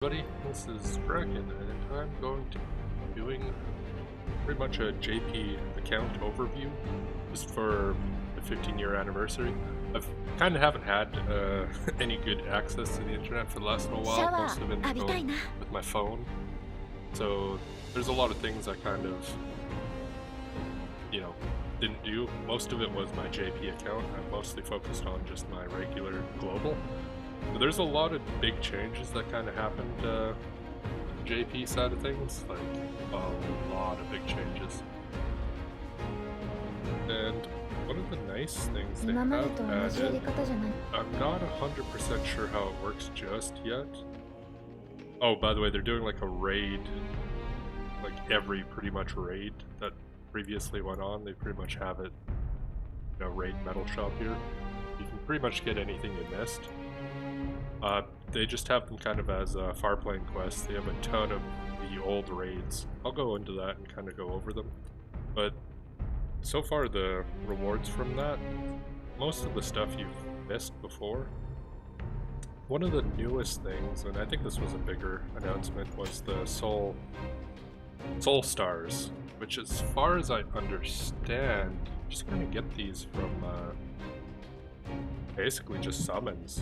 Buddy, this is Bracken, and I'm going to be doing pretty much a JP account overview just for the 15-year anniversary. I've kind of haven't had any good access to the internet for the last little while. Most of it been going with my phone, so there's a lot of things I kind of, didn't do. Most of it was my JP account. I'm mostly focused on just my regular global. But there's a lot of big changes that kind of happened with the JP side of things, like a lot of big changes. And one of the nice things they have added, I'm not 100% sure how it works just yet. Oh, by the way, they're doing like a raid, like every pretty much raid that previously went on, they pretty much have it, raid metal shop here. You can pretty much get anything you missed. They just have them kind of as far playing quests. They have a ton of the old raids. I'll go into that and kind of go over them. But so far the rewards from that, most of the stuff you've missed before. One of the newest things, and I think this was a bigger announcement, was the Soul Stars, which as far as I understand, you're just going to get these from basically just summons.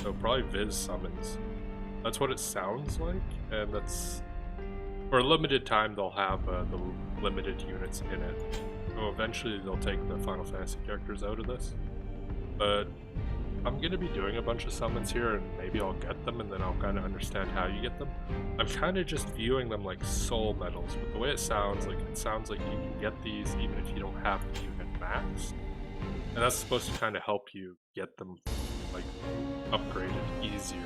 So probably Viz summons. That's what it sounds like, and that's for a limited time. They'll have the limited units in it. So eventually they'll take the Final Fantasy characters out of this. But I'm gonna be doing a bunch of summons here, and maybe I'll get them, and then I'll kind of understand how you get them. I'm kind of just viewing them like soul medals, but the way it sounds like you can get these even if you don't have the unit maxed, and that's supposed to kind of help you get them like upgraded easier.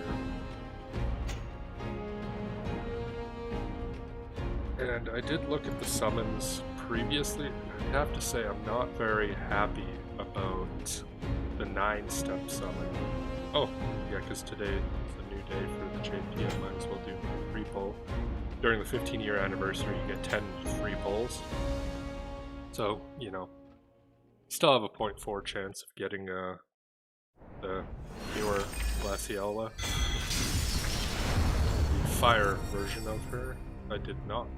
And I did look at the summons previously. I have to say I'm not very happy about the 9-step summon. Oh, yeah, because today is a new day for the JP. I might as well do a free pull. During the 15-year anniversary, you get 10 free pulls. So, still have a 0.4 chance of getting the newer Glaciella. The fire version of her, I did not.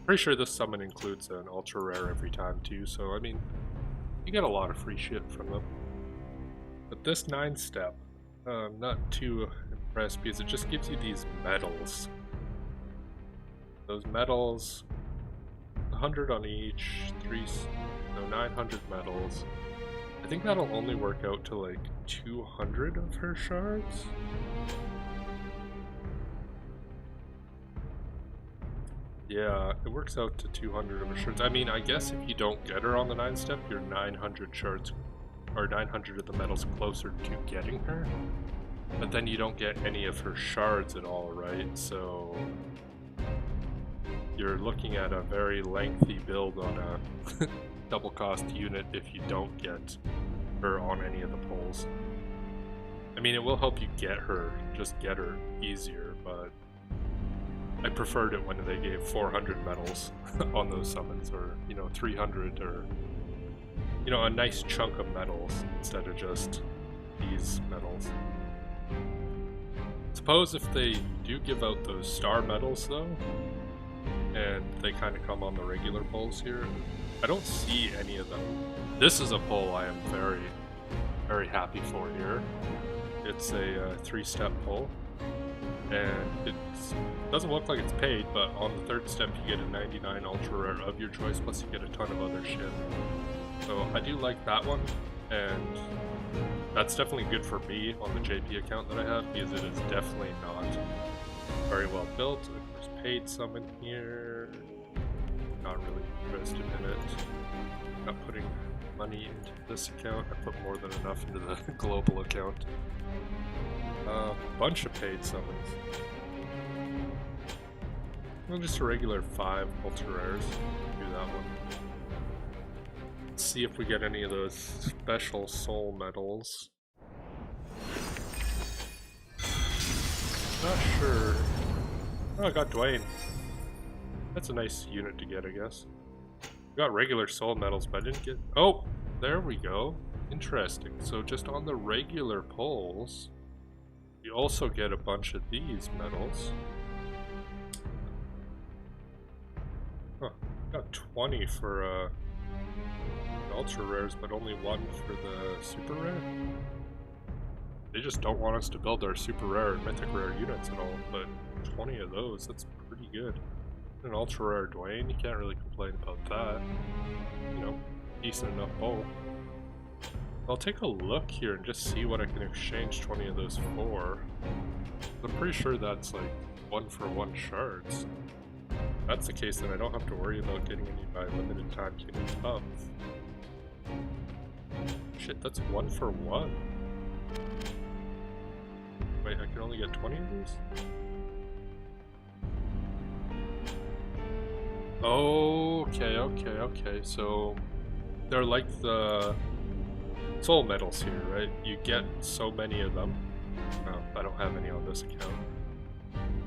Pretty sure this summon includes an ultra rare every time too, so I mean, you get a lot of free shit from them. But this 9-step, I'm not too impressed because it just gives you these medals. Those medals, 100 on each, 900 medals. I think that'll only work out to like 200 of her shards. Yeah, it works out to 200 of her shards. I mean, I guess if you don't get her on the 9-step, you're 900 shards, or 900 of the medals closer to getting her. But then you don't get any of her shards at all, right? So you're looking at a very lengthy build on a double cost unit if you don't get her on any of the polls. I mean, it will help you get her easier, but I preferred it when they gave 400 medals on those summons, or 300, or a nice chunk of medals instead of just these medals. Suppose if they do give out those star medals though, and they kind of come on the regular polls here, I don't see any of them. This is a poll I am very, very happy for here. It's a 3-step poll, and it doesn't look like it's paid, but on the 3rd step you get a 99 ultra rare of your choice, plus you get a ton of other shit. So I do like that one, and that's definitely good for me on the JP account that I have, because it is definitely not very well built. There's paid summon here. Not really interested in it. Not putting money into this account. I put more than enough into the global account. Bunch of paid summons. Well, just a regular 5 ultra rares. Do that one. Let's see if we get any of those special soul medals. Not sure. Oh, I got Dwayne. That's a nice unit to get, I guess. Got regular soul medals, but I didn't get... Oh, there we go. Interesting. So just on the regular polls, You also get a bunch of these medals. Huh. Got 20 for ultra rares, but only 1 for the super rare. They just don't want us to build our super rare and mythic rare units at all, but 20 of those, that's pretty good. An ultra rare Dwayne, you can't really complain about that. You know, decent enough bowl. I'll take a look here and just see what I can exchange 20 of those for. I'm pretty sure that's like 1-for-1 shards. If that's the case, then I don't have to worry about getting any by limited time units up. Shit, that's 1-for-1. Wait, I can only get 20 of these? Okay, so they're like the soul medals here, right? You get so many of them. Oh, I don't have any on this account.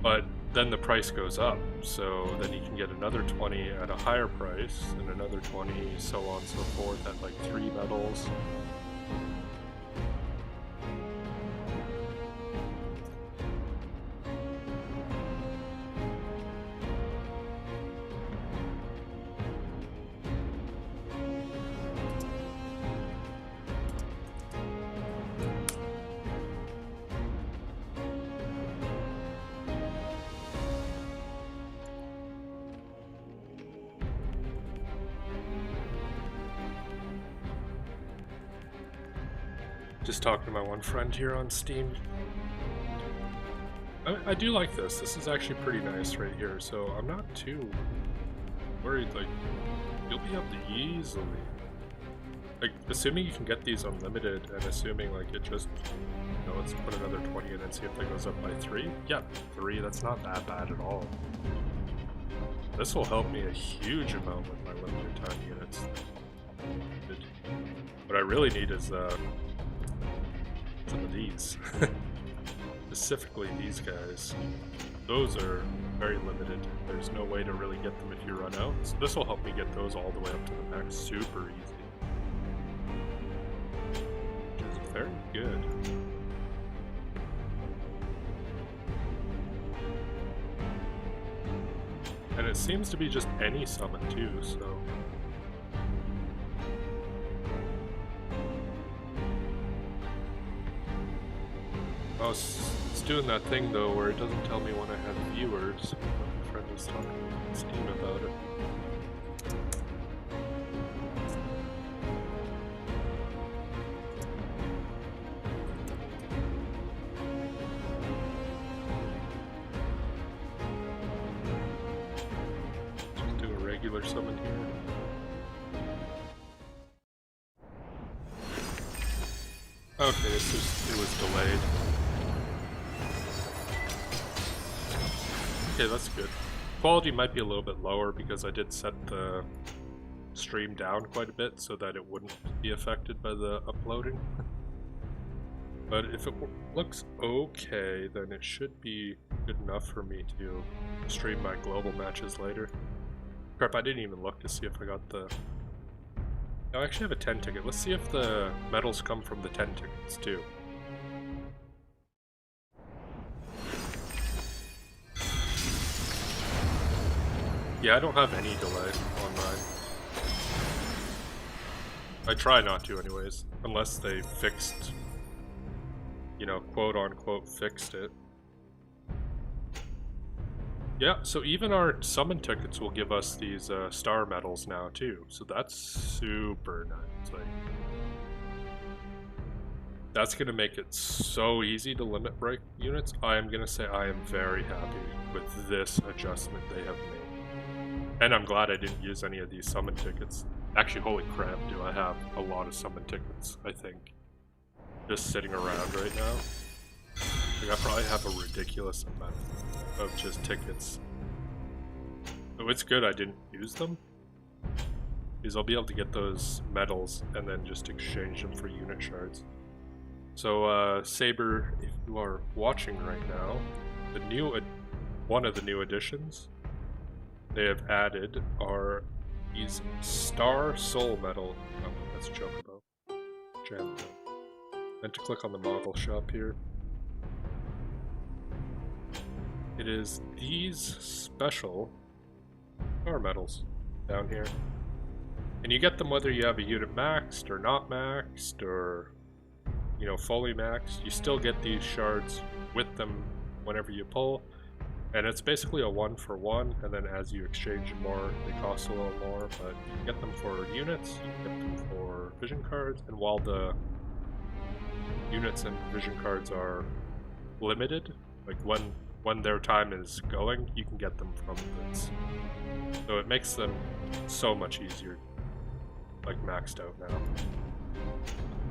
But then the price goes up, so then you can get another 20 at a higher price, and another 20, so on and so forth, at like 3 medals. Just talking to my one friend here on Steam. I do like this. This is actually pretty nice right here, so I'm not too worried. Like, you'll be able to easily, like, assuming you can get these unlimited, and assuming like it just, you know, let's put another 20 in and see if that goes up by 3. Yeah, 3. That's not that bad at all. This will help me a huge amount with my limited time units. What I really need is some of these. Specifically these guys. Those are very limited. There's no way to really get them if you run out. So this will help me get those all the way up to the max super easy. Which is very good. And it seems to be just any summon too, so... Oh, it's doing that thing though where it doesn't tell me when I have viewers. My friend was talking to Steam about it. Just do a regular summon here. Okay, it was delayed. Okay, that's good. Quality might be a little bit lower because I did set the stream down quite a bit so that it wouldn't be affected by the uploading. But if it looks okay, then it should be good enough for me to stream my global matches later. Crap, I didn't even look to see if I got the... I actually have a 10 ticket. Let's see if the medals come from the 10 tickets too. Yeah, I don't have any delay on mine. I try not to anyways, unless they fixed, you know, quote-unquote fixed it. Yeah, so even our summon tickets will give us these star medals now too, so that's super nice. Like, that's gonna make it so easy to limit break units. I am gonna say I am very happy with this adjustment they have made. And I'm glad I didn't use any of these summon tickets. Actually, holy crap, do I have a lot of summon tickets, I think. Just sitting around right now. Like, I probably have a ridiculous amount of just tickets. So it's good I didn't use them, because I'll be able to get those medals and then just exchange them for unit shards. So, Saber, if you are watching right now, one of the new additions they have added are these Star Soul Medal. Oh, that's a joke about Jam. Meant to click on the model shop here. It is these special star medals down here. And you get them whether you have a unit maxed or not maxed or, you know, fully maxed. You still get these shards with them whenever you pull. And it's basically a 1-for-1, and then as you exchange more, they cost a little more, but you can get them for units, you can get them for vision cards, and while the units and vision cards are limited, like when their time is going, you can get them from this. So it makes them so much easier, like maxed out now.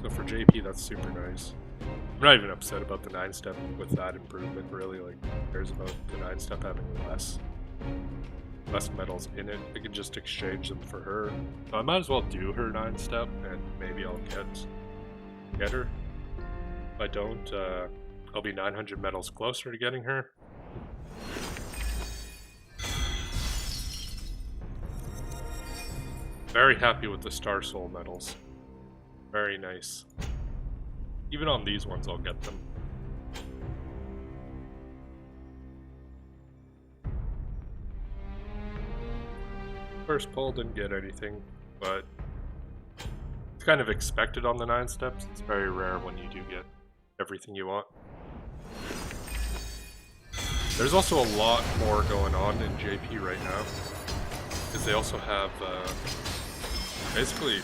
So for JP, that's super nice. I'm not even upset about the 9-step with that improvement, really. Like, who cares about the 9-step having less medals in it? I can just exchange them for her. So I might as well do her 9-step, and maybe I'll get her. If I don't, I'll be 900 medals closer to getting her. Very happy with the Star Soul medals. Very nice. Even on these ones, I'll get them. First pull, didn't get anything, but it's kind of expected on the 9 steps. It's very rare when you do get everything you want. There's also a lot more going on in JP right now, because they also have basically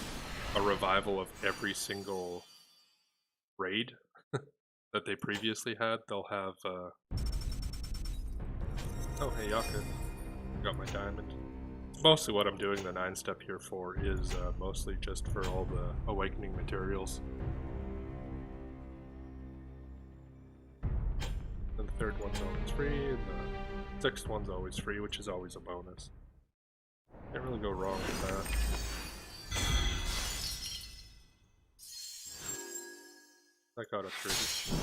a revival of every single raid that they previously had. They'll have oh hey Yaka, got my diamond. Mostly what I'm doing the 9-step here for is mostly just for all the awakening materials. And the 3rd one's always free, and the 6th one's always free, which is always a bonus. Can't really go wrong with that. That got upgraded.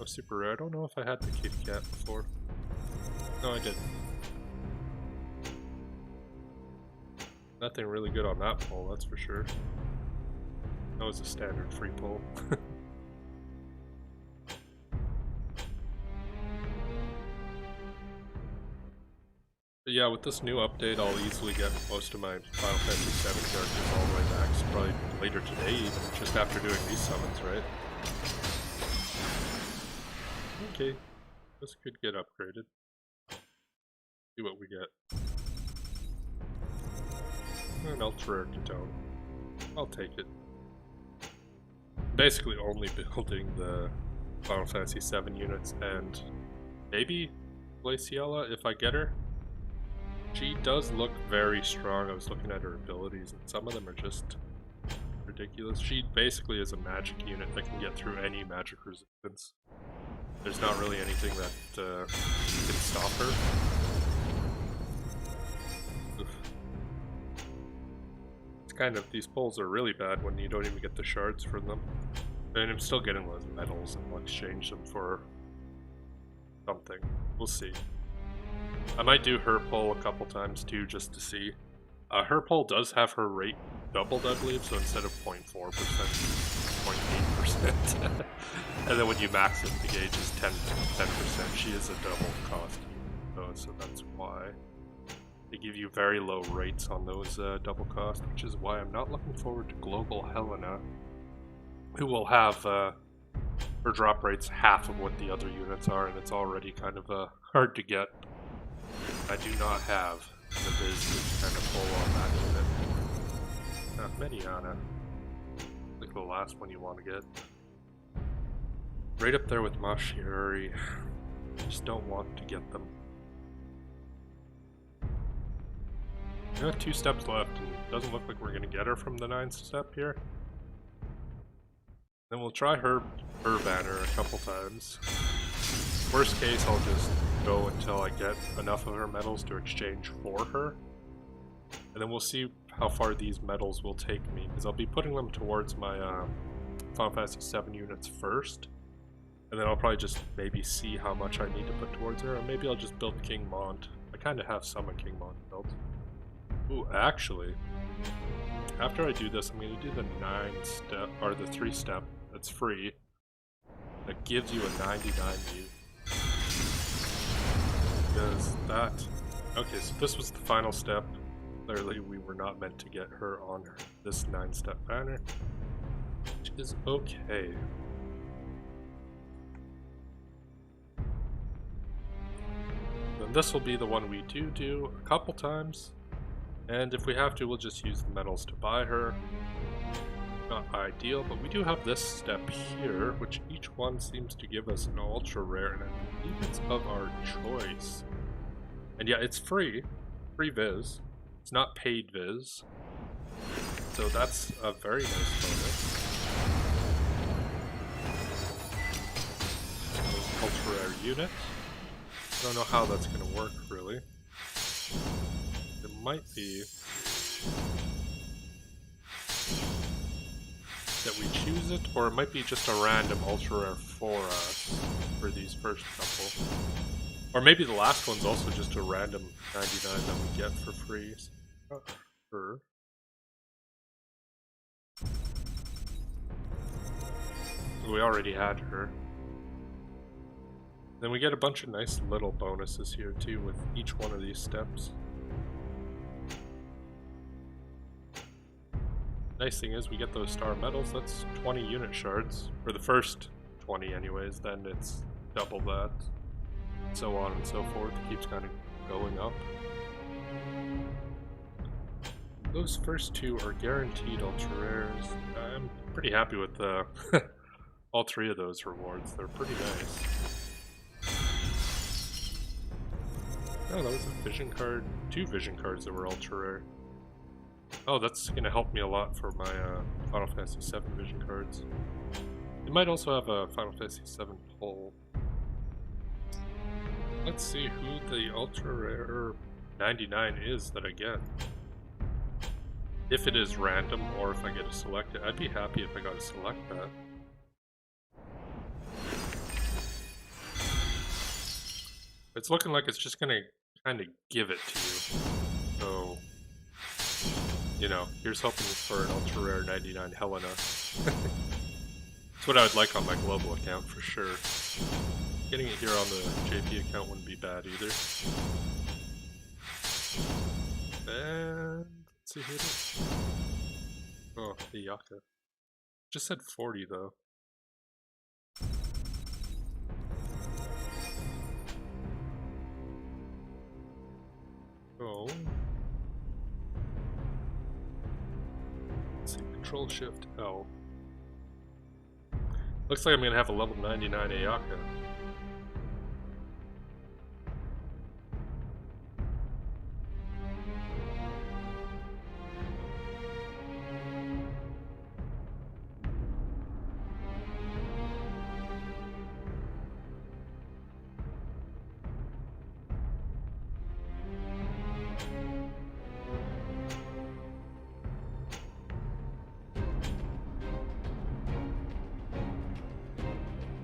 Oh, super rare. I don't know if I had the kitty cat before. No, I didn't. Nothing really good on that pull, that's for sure. That was a standard free pull. But yeah, with this new update, I'll easily get most of my Final Fantasy VII characters all the way max. Probably later today, even just after doing these summons, right? Okay, this could get upgraded. See what we get. An ultra rare ketone. I'll take it. Basically only building the Final Fantasy VII units and maybe Glaciella if I get her. She does look very strong. I was looking at her abilities and some of them are just ridiculous. She basically is a magic unit that can get through any magic resistance. There's not really anything that can stop her. Oof. It's kind of, these pulls are really bad when you don't even get the shards from them. And I'm still getting those medals and I'll exchange them for something. We'll see. I might do her pull a couple times too, just to see. Her pull does have her rate doubled, I believe, so instead of 0.4%, 0.8%. And then when you max it, the gauge is 10%. She is a double cost unit, so that's why. They give you very low rates on those double cost, which is why I'm not looking forward to Global Helena, who will have her drop rates half of what the other units are, and it's already kind of hard to get. I do not have the biz to kind of pull on that unit. Mediana. Like the last one you want to get. Right up there with Mashiuri. Just don't want to get them. We got 2 steps left, and it doesn't look like we're going to get her from the 9th step here. Then we'll try her banner a couple times. Worst case, I'll just go until I get enough of her medals to exchange for her. And then we'll see how far these medals will take me, because I'll be putting them towards my Final Fantasy VII units first. And then I'll probably just maybe see how much I need to put towards her, or maybe I'll just build King Mont. I kind of have some of King Mont built. Ooh, actually, after I do this, I'm going to do the 9-step, or the 3-step that's free. That gives you a 90-90. because that... Okay, so this was the final step. Clearly we were not meant to get her on this 9-step banner, which is okay. Then this will be the one we do a couple times, and if we have to, we'll just use the medals to buy her. Not ideal, but we do have this step here, which each one seems to give us an ultra rare, and I believe it's of our choice. And yeah, it's free viz. It's not paid viz, so that's a very nice bonus. Ultra rare unit. I don't know how that's going to work really. It might be that we choose it, or it might be just a random ultra rare for us for these first couple. Or maybe the last one's also just a random 99 that we get for free. So not sure. We already had her. Then we get a bunch of nice little bonuses here too with each one of these steps. Nice thing is we get those star medals, that's 20 unit shards. For the first 20 anyways, then it's double that. So on and so forth, it keeps kind of going up. Those first two are guaranteed ultra rares. I'm pretty happy with all three of those rewards, they're pretty nice. Oh, that was a vision card. 2 vision cards that were ultra rare. Oh, that's going to help me a lot for my Final Fantasy VII vision cards. It might also have a Final Fantasy VII pull. Let's see who the ultra rare 99 is that I get. If it is random or if I get to select it. I'd be happy if I got to select that. It's looking like it's just going to kind of give it to you. So, you know, here's hoping for an ultra rare 99 Helena. That's what I would like on my global account for sure. Getting it here on the JP account wouldn't be bad either. And let's see who it is. Oh, the Yaka. Just said 40 though. Oh. Let's see, Control Shift L. Looks like I'm gonna have a level 99 Ayaka.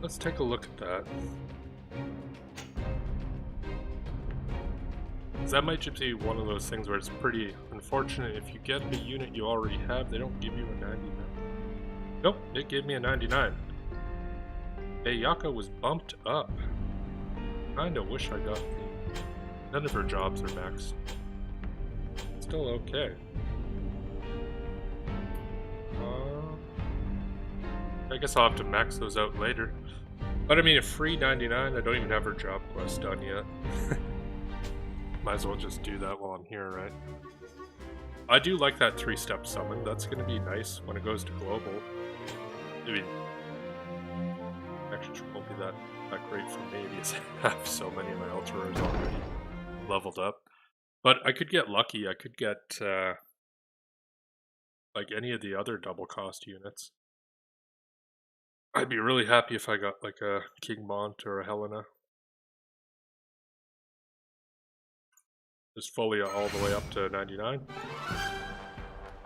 Let's take a look at that. That might just be one of those things where it's pretty unfortunate. If you get a unit you already have, they don't give you a 99. Nope, it gave me a 99. Ayaka was bumped up. Kinda wish I got the... None of her jobs are maxed. Still okay. I guess I'll have to max those out later. But I mean, a free 99, I don't even have her job quest done yet. Might as well just do that while I'm here, right? I do like that 3-step summon. That's going to be nice when it goes to global. I mean, actually, it won't be that great for me because I have so many of my ultra rares already leveled up. But I could get lucky. I could get like any of the other double cost units. I'd be really happy if I got like a King Mont or a Helena. Just Folia all the way up to 99. I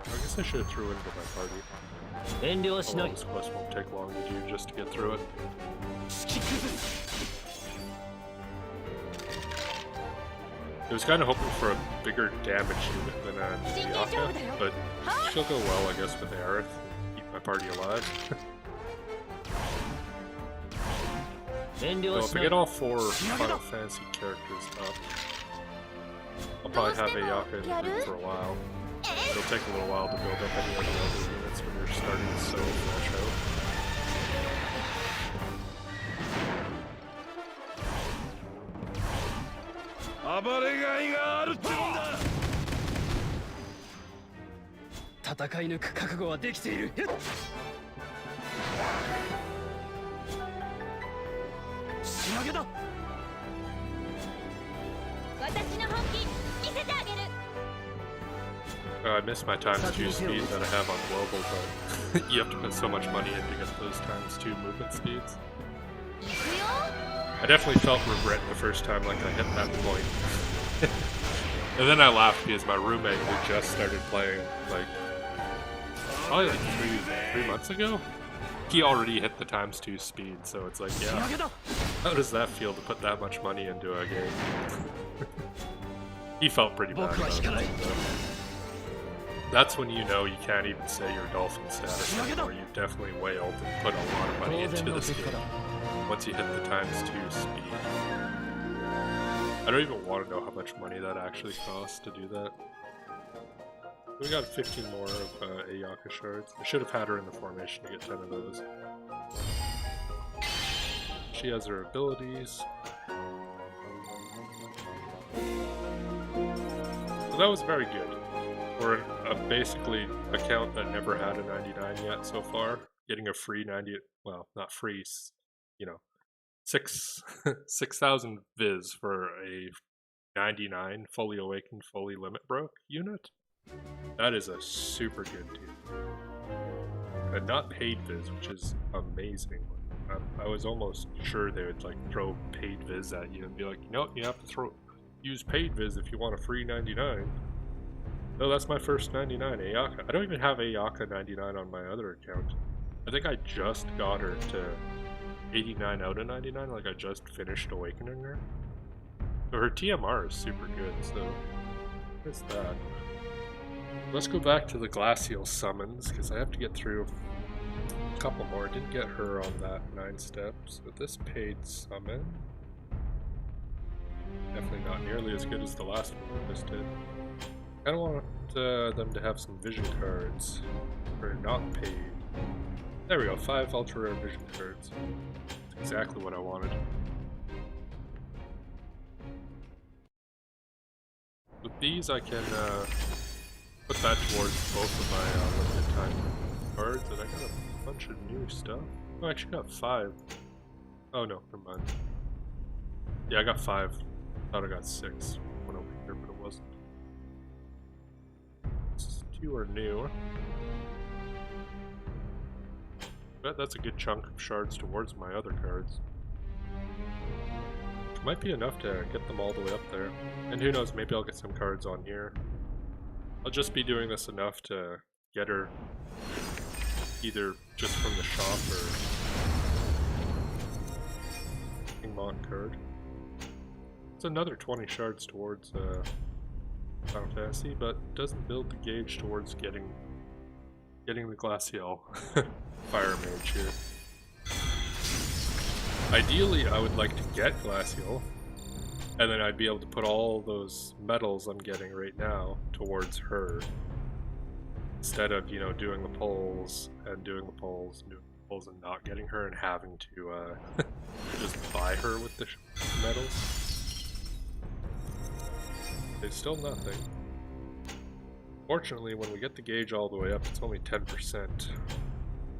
guess I should have threw into my party. Although this quest won't take long to do just to get through it. I was kind of hoping for a bigger damage unit than a Yaka, but she'll go well, I guess, with Aerith. Keep my party alive. So if I get all 4 Final Fantasy characters up, I'll probably have Ayaka in the group for a while. It'll take a little while to build up any of the other units when you're starting so fresh out. I missed my times 2 speed that I have on global, but you have to put so much money in to get those times 2 movement speeds. I definitely felt regret the first time, like I hit that point. And then I laughed because my roommate who just started playing, like, probably like 3 months ago, he already hit the times 2 speed, so it's like, yeah, how does that feel to put that much money into a game? He felt pretty bad about it. That's when you know you can't even say your dolphin status anymore. You've definitely whaled and put a lot of money into this game once you hit the times 2 speed. I don't even want to know how much money that actually costs to do that. We got 15 more of Ayaka shards. I should have had her in the formation to get 10 of those. She has her abilities. So that was very good. For a basically account that never had a 99 yet so far, getting a free 90, well, not free, you know, 6,000 viz for a 99 fully awakened, fully limit broke unit. That is a super good deal. And not paid viz, which is amazing. I was almost sure they would like throw paid viz at you and be like, no, you have to use paid viz if you want a free 99. No, that's my first 99, Ayaka. I don't even have Ayaka 99 on my other account. I think I just got her to 89 out of 99, like I just finished awakening her. So her TMR is super good, so there's that. Let's go back to the Glacial summons, because I have to get through a couple more. I didn't get her on that 9 steps. So this paid summon, definitely not nearly as good as the last one I just did. I don't want them to have some vision cards for not paid. There we go, 5 ultra rare vision cards. That's exactly what I wanted. With these I can put that towards both of my limited time cards, and I got a bunch of new stuff. Oh, I actually got 5. Oh no, never mind. Yeah, I got 5. Thought I got 6 when over here, but it wasn't. 2 are new. But that's a good chunk of shards towards my other cards. Might be enough to get them all the way up there. And who knows, maybe I'll get some cards on here. I'll just be doing this enough to get her either just from the shop or Kingmon card. It's another 20 shards towards Final Fantasy, but doesn't build the gauge towards getting the Glacial Fire Mage here. Ideally, I would like to get Glacial, and then I'd be able to put all those medals I'm getting right now towards her, instead of, you know, doing the polls and doing the polls and doing the polls and not getting her and having to just buy her with the medals. It's still nothing. Fortunately, when we get the gauge all the way up, it's only 10%,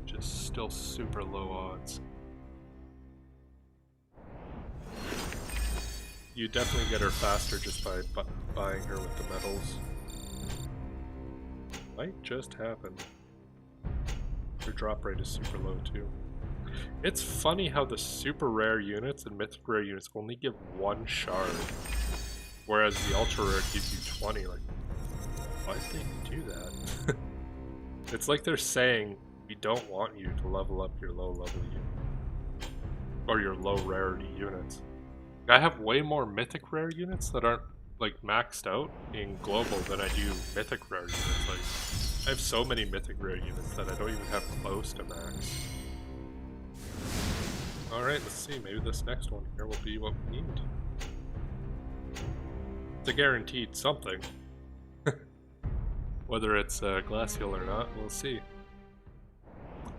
which is still super low odds. You definitely get her faster just by buying her with the medals. Might just happen. Her drop rate is super low too. It's funny how the super rare units and mythic rare units only give 1 shard, whereas the ultra rare gives you 20. Like, why did they do that? It's like they're saying, we don't want you to level up your low level unit, or your low rarity units. I have way more mythic rare units that aren't like maxed out in global than I do mythic rare units. Like, I have so many mythic rare units that I don't even have close to max. Alright, let's see. Maybe this next one here will be what we need. It's a guaranteed something. Whether it's glacial or not, we'll see.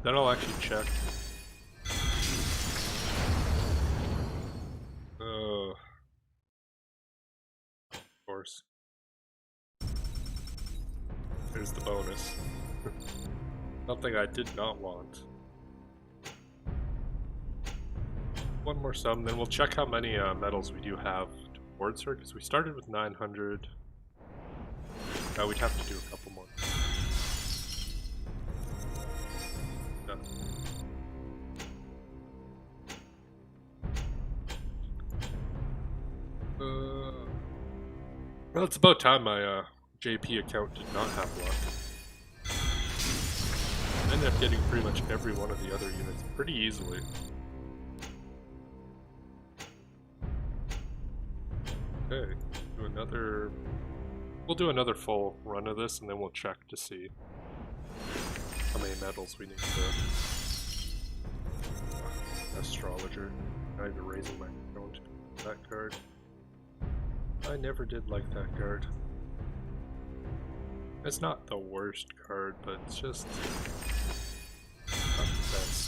Then I'll actually check. Of course. There's the bonus. Something I did not want. One more sum, then we'll check how many medals we do have towards her, because we started with 900. We'd have to do a couple more. Yeah. Well, it's about time my JP account did not have luck. I ended up getting pretty much every one of the other units pretty easily. Okay, do another... We'll do another full run of this and then we'll check to see how many medals we need to... Astrologer. Not even raising my account. That card. I never did like that card. It's not the worst card, but it's just not the best.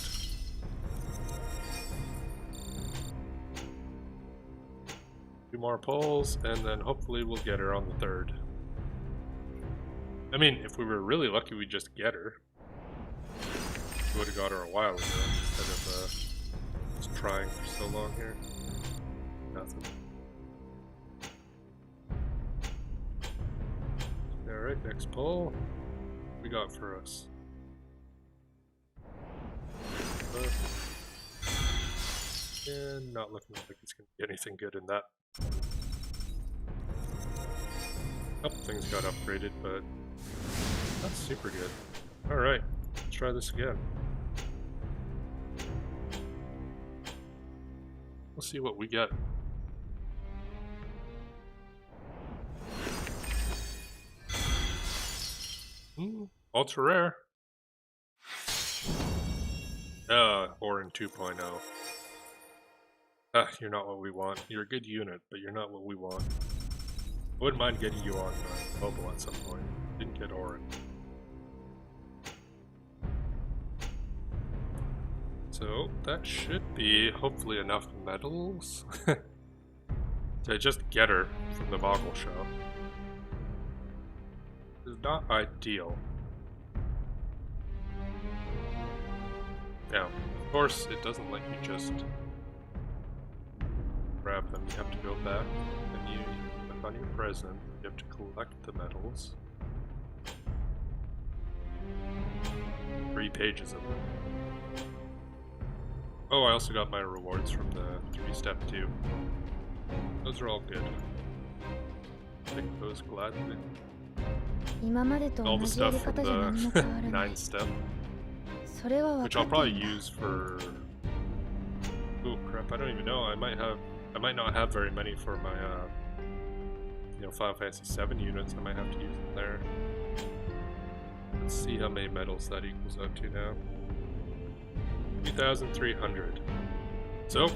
Two more pulls, and then hopefully we'll get her on the third. I mean, if we were really lucky, we'd just get her. We would have got her a while ago, instead of just trying for so long here. Nothing. Alright, next pull. What we got for us? And not looking like it's going to be anything good in that. A couple things got upgraded, but not super good. Alright, let's try this again. We'll see what we get. Ultra rare. Oren 2.0. You're not what we want. You're a good unit, but you're not what we want. I wouldn't mind getting you on mobile at some point. Didn't get Oren. So, that should be hopefully enough medals to just get her from the Vogel shop. It's not ideal. Now, of course, it doesn't let you just grab them. You have to go back, and you click on your present. You have to collect the medals. 3 pages of them. Oh, I also got my rewards from the 3-step 2. Those are all good. Take those gladly. All the stuff from the 9-step. Which I'll probably use for... Oh crap, I don't even know. I might not have very many for my Final Fantasy 7 units. I might have to use them there. Let's see how many medals that equals up to now. 2,300. So,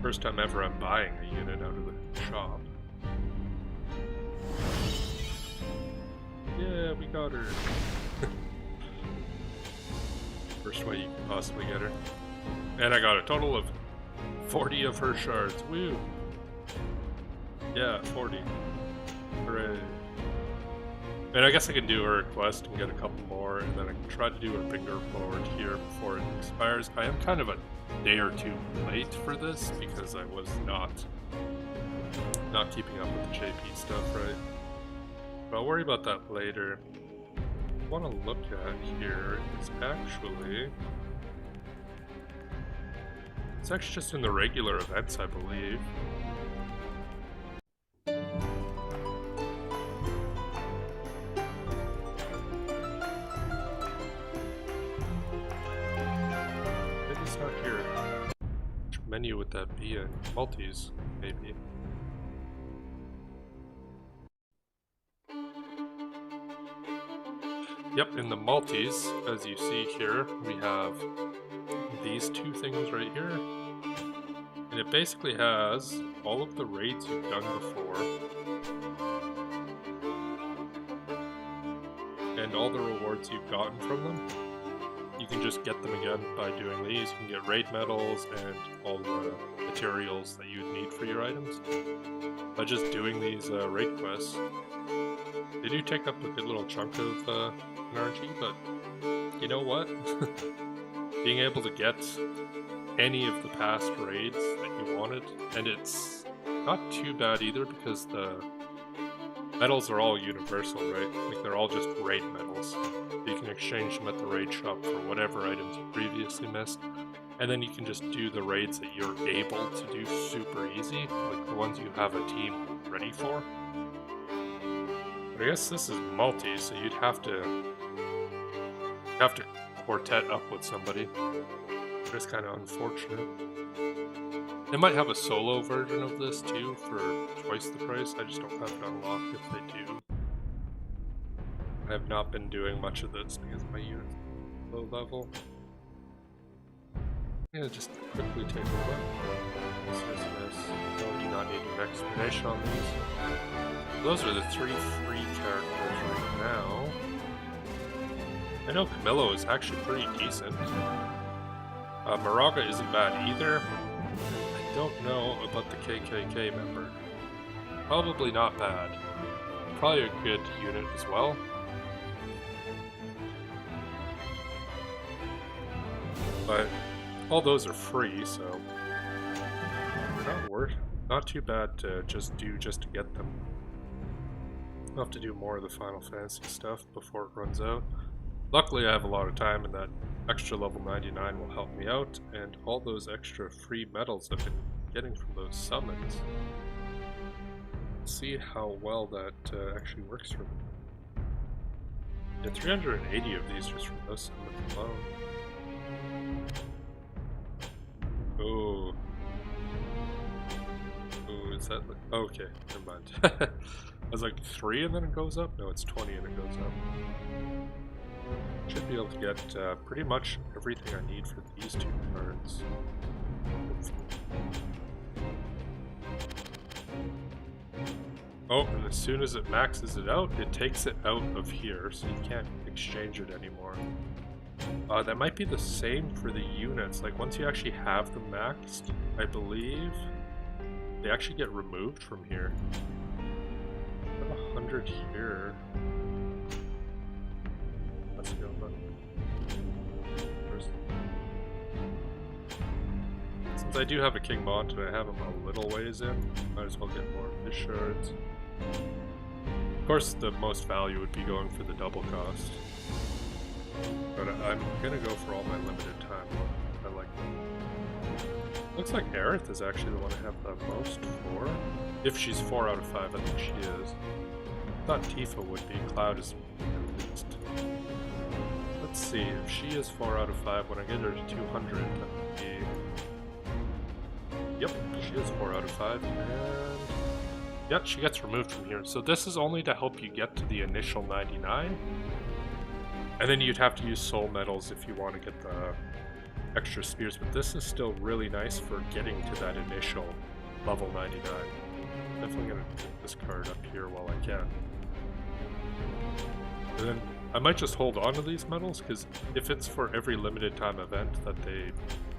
first time ever I'm buying a unit out of the shop. Yeah, we got her. First way you can possibly get her. And I got a total of 40 of her shards. Woo! Yeah, 40. Hooray. And I guess I can do her quest and get a couple more, and then I can try to do a finger forward here before it expires. I am kind of a day or two late for this because I was not keeping up with the JP stuff, right? But I'll worry about that later. What I want to look at here is actually... It's actually just in the regular events, I believe. Menu would that be in? Multis, maybe. Yep, in the multis, as you see here, we have these two things right here. And it basically has all of the raids you've done before. And all the rewards you've gotten from them. You can just get them again by doing these. You can get raid medals and all the materials that you'd need for your items by just doing these raid quests. They do take up a good little chunk of energy, but you know what? Being able to get any of the past raids that you wanted, and it's not too bad either because the medals are all universal, right? Like they're all just raid medals. You can exchange them at the raid shop for whatever items you previously missed, and then you can just do the raids that you're able to do super easy, like the ones you have a team ready for. But I guess this is multi, so you'd have to quartet up with somebody. It's kind of unfortunate. They might have a solo version of this too for twice the price. I just don't have it unlocked if they do. I have not been doing much of this because my unit's low level. Yeah, just quickly take a look. No, we do not need an explanation on these. Those are the 3 free characters right now. I know Camillo is actually pretty decent. Moraga isn't bad either. I don't know about the KKK member. Probably not bad. Probably a good unit as well. But all those are free, so they're not too bad to just to get them. I'll have to do more of the Final Fantasy stuff before it runs out. Luckily I have a lot of time, and that extra level 99 will help me out, and all those extra free medals I've been getting from those summons. Let's see how well that actually works for me. Yeah, 380 of these just from those summons alone. Oh. Oh, is that like... Oh, okay, never mind. I was like 3 and then it goes up? No, it's 20 and it goes up. Should be able to get pretty much everything I need for these 2 cards. Oh, and as soon as it maxes it out, it takes it out of here, so you can't exchange it anymore. That might be the same for the units. Like, once you actually have them maxed, I believe they actually get removed from here. I have 100 here. Let's go, since I do have a King Mont and I have him a little ways in, might as well get more of his shards. Of course, the most value would be going for the double cost. But I'm gonna go for all my limited time. I like them. Looks like Aerith is actually the one I have the most for. If she's 4 out of 5, I think she is. I thought Tifa would be. Cloud is at least. Let's see, if she is 4 out of 5, when I get her to 200, that would be... Yep, she is 4 out of 5, and... Yep, she gets removed from here. So this is only to help you get to the initial 99. And then you'd have to use soul medals if you want to get the extra spears, but this is still really nice for getting to that initial level 99. Definitely going to pick this card up here while I can. And then I might just hold on to these medals, because if it's for every limited time event that they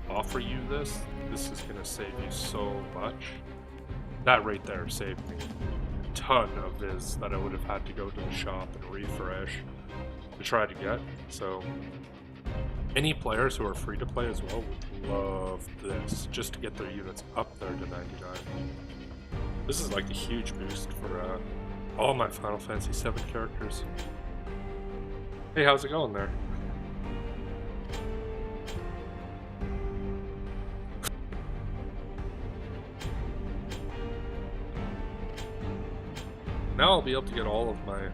offer you this is going to save you so much. That right there saved me a ton of viz that I would have had to go to the shop and refresh to try to get. So any players who are free to play as well would love this, just to get their units up there to 99. This is like a huge boost for all my Final Fantasy VII characters. Hey, how's it going there? Now I'll be able to get all of my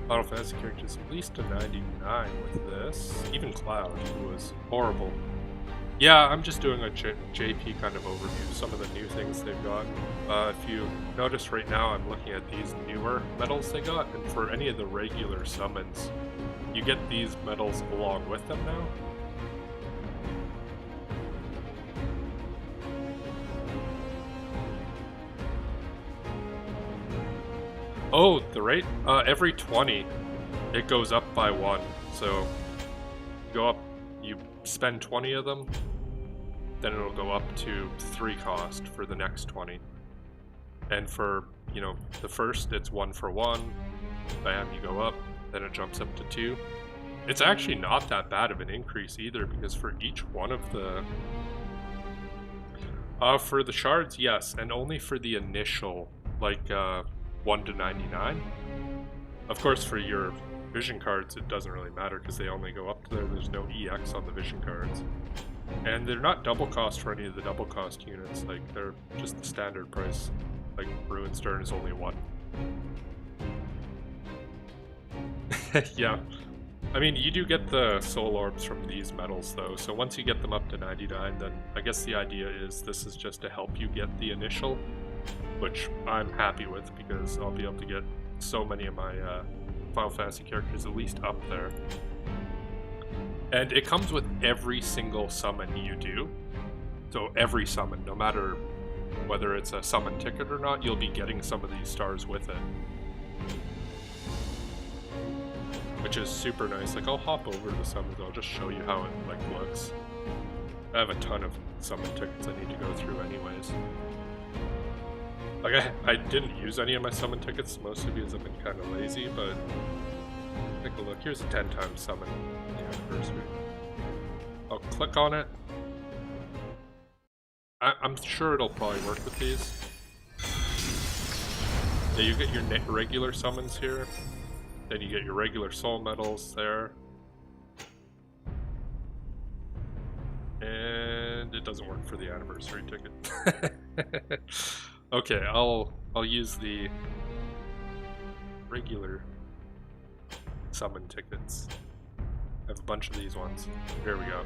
Final Fantasy characters at least to 99 with this. Even Cloud, who was horrible. Yeah, I'm just doing a JP kind of overview, some of the new things they've got. If you notice right now, I'm looking at these newer medals they got, and for any of the regular summons, you get these medals along with them now. Oh, the rate? Every 20, it goes up by 1. So, go up, you spend 20 of them, then it'll go up to 3 cost for the next 20. And for, you know, the first, it's 1 for 1. Bam, you go up, then it jumps up to 2. It's actually not that bad of an increase either, because for each one of the... for the shards, yes, and only for the initial, like, 1 to 99. Of course, for your vision cards, it doesn't really matter, because they only go up to there. There's no EX on the vision cards. And they're not double cost for any of the double cost units, like, they're just the standard price. Like, Ruin Stern is only 1. Yeah. I mean, you do get the soul orbs from these medals, though, so once you get them up to 99, then I guess the idea is this is just to help you get the initial, which I'm happy with, because I'll be able to get so many of my Final Fantasy characters at least up there. And it comes with every single summon you do, so every summon, no matter whether it's a summon ticket or not, you'll be getting some of these stars with it. Which is super nice. Like, I'll hop over the summons, I'll just show you how it like looks. I have a ton of summon tickets I need to go through anyways. Like, I didn't use any of my summon tickets, mostly because I've been kind of lazy, but take a look. Here's a 10 times summon on the anniversary. I'll click on it. I'm sure it'll probably work with these. Yeah, you get your regular summons here. Then you get your regular soul medals there. And it doesn't work for the anniversary ticket. Okay, I'll use the regular summon tickets. I have a bunch of these ones. Here we go.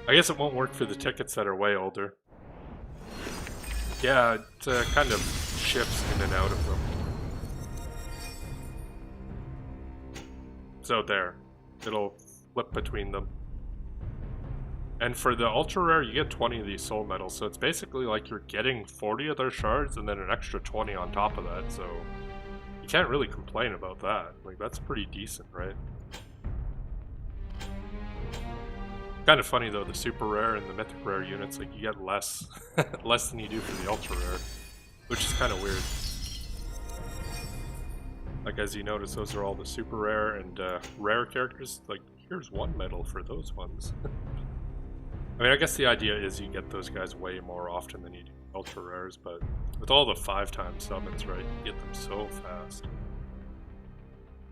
I guess it won't work for the tickets that are way older. Yeah, it kind of shifts in and out of them. So there, it'll flip between them. And for the ultra rare, you get 20 of these soul medals, so it's basically like you're getting 40 of their shards and then an extra 20 on top of that, so you can't really complain about that. Like, that's pretty decent, right? Kind of funny though, the super rare and the mythic rare units, like, you get less less than you do for the ultra rare, which is kind of weird. Like, as you notice, those are all the super rare and rare characters. Like, here's one medal for those ones. I mean, I guess the idea is you get those guys way more often than you do ultra rares, but with all the 5-time summons, right, you get them so fast.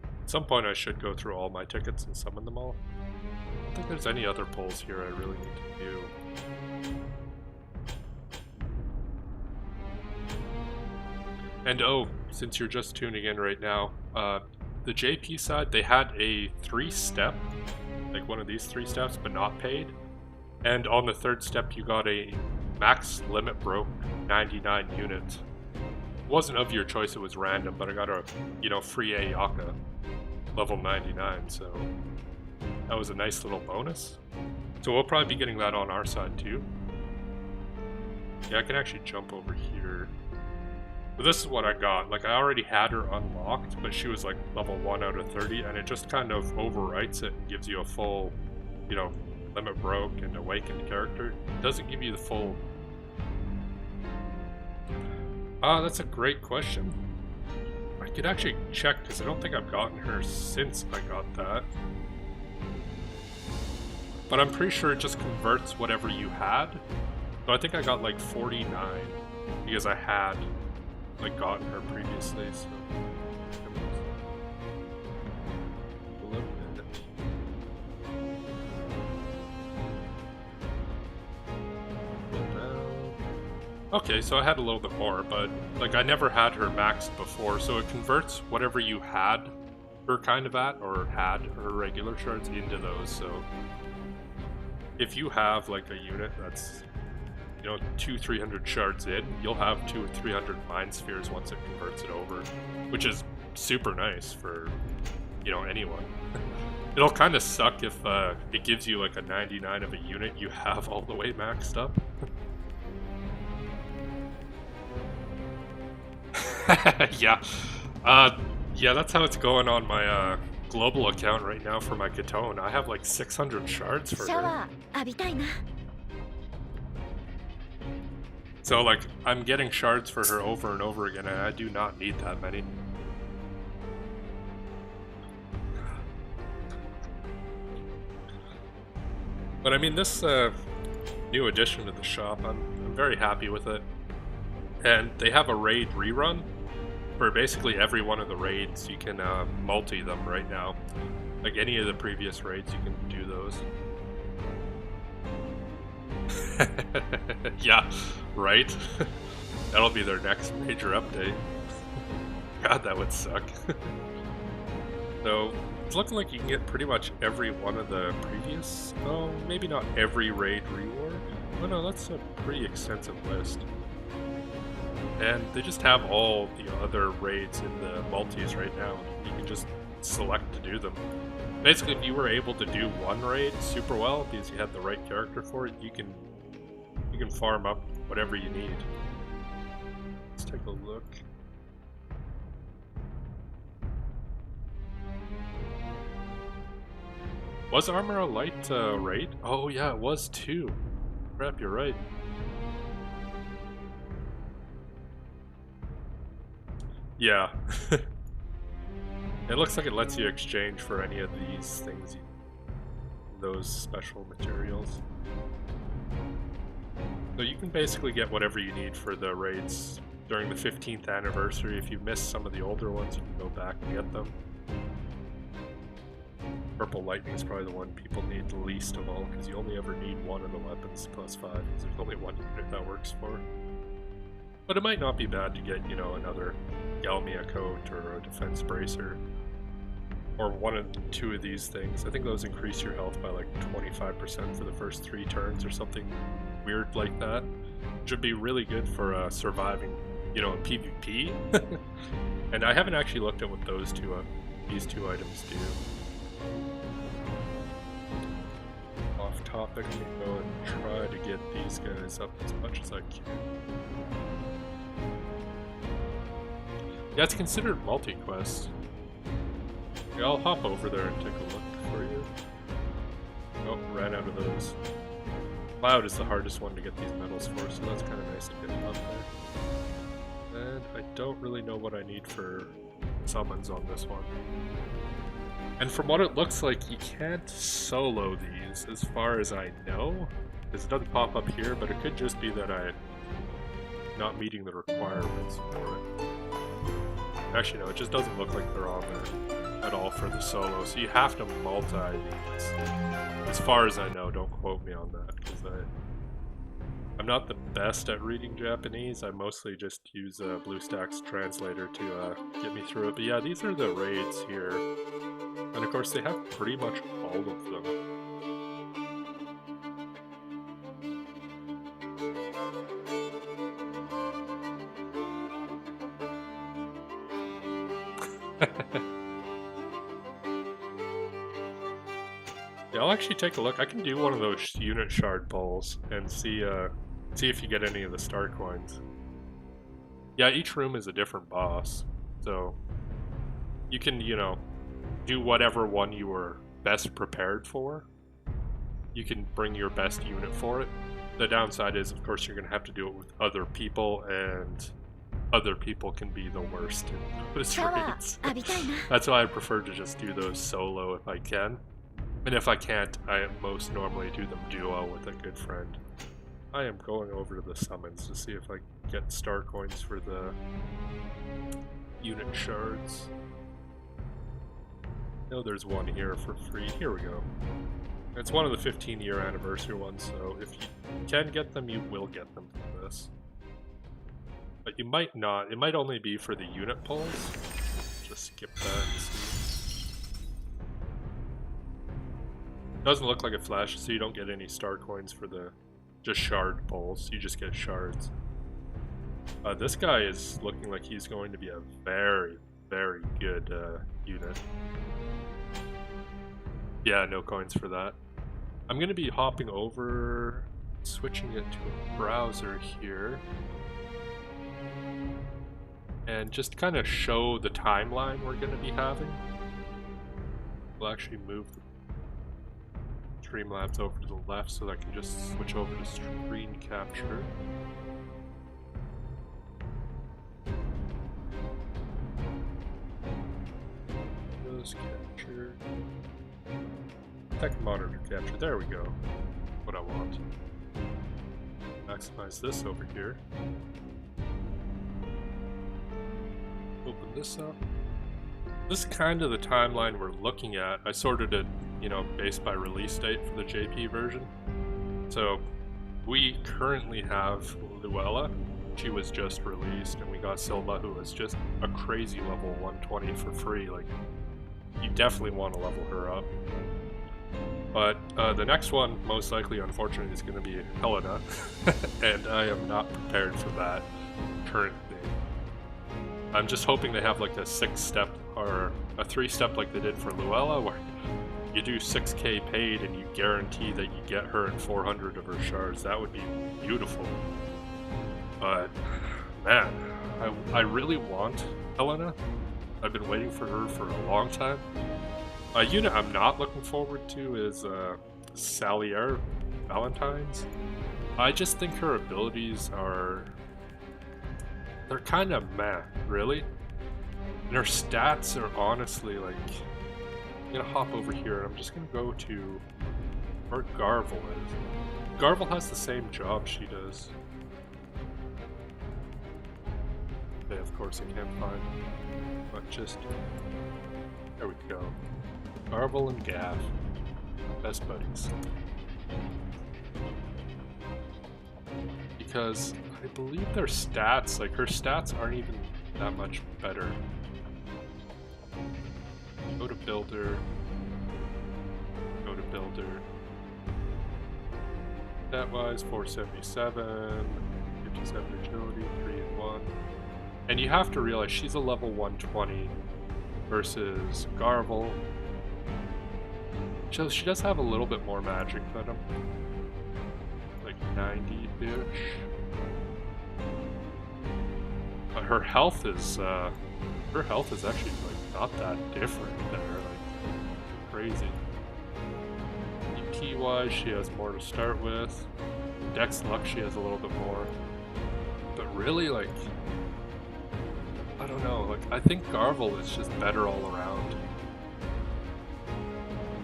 At some point I should go through all my tickets and summon them all. I don't think there's any other pulls here I really need to do. And oh, since you're just tuning in right now, the JP side, they had a 3-step, like one of these 3 steps, but not paid. And on the 3rd step, you got a max limit broke 99 units. It wasn't of your choice, it was random, but I got a, you know, free Ayaka, level 99, so that was a nice little bonus. So we'll probably be getting that on our side too. Yeah, I can actually jump over here. But this is what I got. Like, I already had her unlocked, but she was like level 1 out of 30, and it just kind of overwrites it and gives you a full, you know, limit broke and awakened character. It doesn't give you the full... that's a great question. I could actually check, because I don't think I've gotten her since I got that. But I'm pretty sure it just converts whatever you had. So I think I got like 49, because I had like gotten her previously, so... Okay, so I had a little bit more, but like I never had her maxed before, so it converts whatever you had her kind of at, or had her regular shards, into those. So if you have like a unit that's, you know, 200-300 shards in, you'll have 200 or 300 mind spheres once it converts it over, which is super nice for, you know, anyone. It'll kind of suck if it gives you like a 99 of a unit you have all the way maxed up. Yeah. Yeah, that's how it's going on my global account right now for my Catone. I have like 600 shards for her. So like, I'm getting shards for her over and over again, and I do not need that many. But I mean, this new addition to the shop, I'm very happy with it. And they have a raid rerun. For basically every one of the raids, you can multi them right now. Like any of the previous raids, you can do those. Yeah, right? That'll be their next major update. God, that would suck. So, it's looking like you can get pretty much every one of the previous... Oh, maybe not every raid reward. Oh no, that's a pretty extensive list. And they just have all the other raids in the multis right now. You can just select to do them. Basically, if you were able to do one raid super well because you had the right character for it, you can farm up whatever you need. Let's take a look. Was Armor a light raid? Oh yeah, it was too. Crap, you're right. Yeah. It looks like it lets you exchange for any of these things, those special materials. So you can basically get whatever you need for the raids during the 15th anniversary. If you missed some of the older ones, you can go back and get them. Purple Lightning is probably the one people need the least of all, because you only ever need one of the weapons plus 5, because there's only one unit that works for it. But it might not be bad to get, you know, another Galmia coat or a defense bracer. Or one and two of these things. I think those increase your health by like 25% for the first 3 turns or something weird like that. Should be really good for surviving, you know, in PvP. And I haven't actually looked at what those these two items do. Off topic, I'm gonna go and try to get these guys up as much as I can. Yeah, it's considered multi-quest. Yeah, I'll hop over there and take a look for you. Oh, ran out of those. Cloud is the hardest one to get these medals for, so that's kind of nice to get up there. And I don't really know what I need for summons on this one. And from what it looks like, you can't solo these, as far as I know. Because it doesn't pop up here, but it could just be that I'm not meeting the requirements for it. Actually, no, it just doesn't look like they're on there at all for the solo, so you have to multi these. As far as I know, don't quote me on that, because I'm not the best at reading Japanese. I mostly just use BlueStacks translator to get me through it. But yeah, these are the raids here. And of course, they have pretty much all of them. Yeah, I'll actually take a look. I can do one of those unit shard polls and see if you get any of the star coins. Yeah, each room is a different boss, so you can, you know, do whatever one you were best prepared for. You can bring your best unit for it. The downside is, of course, you're going to have to do it with other people, and other people can be the worst in those raids. That's why I prefer to just do those solo if I can. And if I can't, I most normally do them duo with a good friend. I am going over to the summons to see if I can get star coins for the unit shards. I know there's one here for free. Here we go. It's one of the 15-year anniversary ones, so if you can get them, you will get them from this. But you might not. It might only be for the unit pulls. Just skip that and see. Doesn't look like it flashes, so you don't get any star coins for the just shard pulls. You just get shards. This guy is looking like he's going to be a very, very good unit. Yeah, no coins for that. I'm going to be hopping over, switching it to a browser here. and just kind of show the timeline we're going to be having. We'll actually move the Streamlabs over to the left so that I can just switch over to screen capture. Windows capture. Tech monitor capture. There we go. What I want. Maximize this over here. Open this up. This is kind of the timeline we're looking at. I sorted it, you know, based by release date for the JP version. So we currently have Luella. She was just released, and we got Silva, who was just a crazy level 120 for free. Like, you definitely want to level her up. But the next one, most likely, unfortunately, is going to be Helena, and I am not prepared for that currently. I'm just hoping they have like a 6-step or a 3-step like they did for Luella, where you do 6k paid and you guarantee that you get her in 400 of her shards. That would be beautiful. But man, I really want Helena. I've been waiting for her for a long time. A unit I'm not looking forward to is Salier Valentine's. I just think her abilities are... they're kind of meh, really. And her stats are honestly like... I'm gonna hop over here and I'm just gonna go to where Garvel is. Garvel has the same job she does. Okay, of course I can't find, but just... there we go. Garvel and Gav. Best buddies. Because I believe their stats, like her stats aren't even that much better. Go to Builder. Go to Builder. Stat-wise, 477, 57 agility, 3 and 1. And you have to realize she's a level 120 versus Garvel. So she does have a little bit more magic than him. Like 90-ish. Her health is actually like not that different there, like crazy. EP wise, she has more to start with. Dex luck, she has a little bit more. But really, like, I don't know, like I think Garvel is just better all around.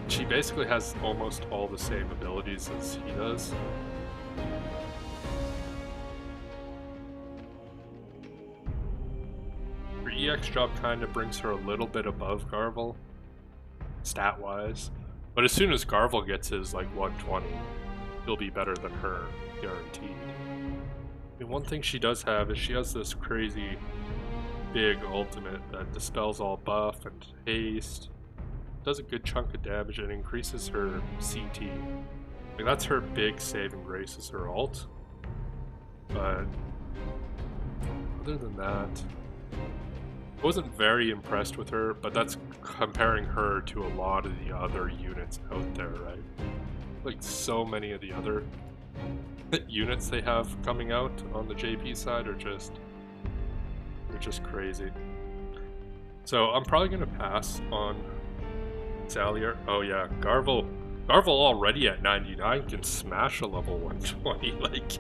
She basically has almost all the same abilities as he does. Her EX job kind of brings her a little bit above Garvel, stat-wise. But as soon as Garvel gets his, like, 120, he'll be better than her, guaranteed. I mean, one thing she does have is she has this crazy big ultimate that dispels all buff and haste. Does a good chunk of damage and increases her CT. Like, that's her big saving grace, is her ult. But other than that, I wasn't very impressed with her, but that's comparing her to a lot of the other units out there, right? Like, so many of the other units they have coming out on the JP side are just, they're just crazy. So I'm probably gonna pass on Salier. Oh yeah, Garvel already at 99 can smash a level 120. Like,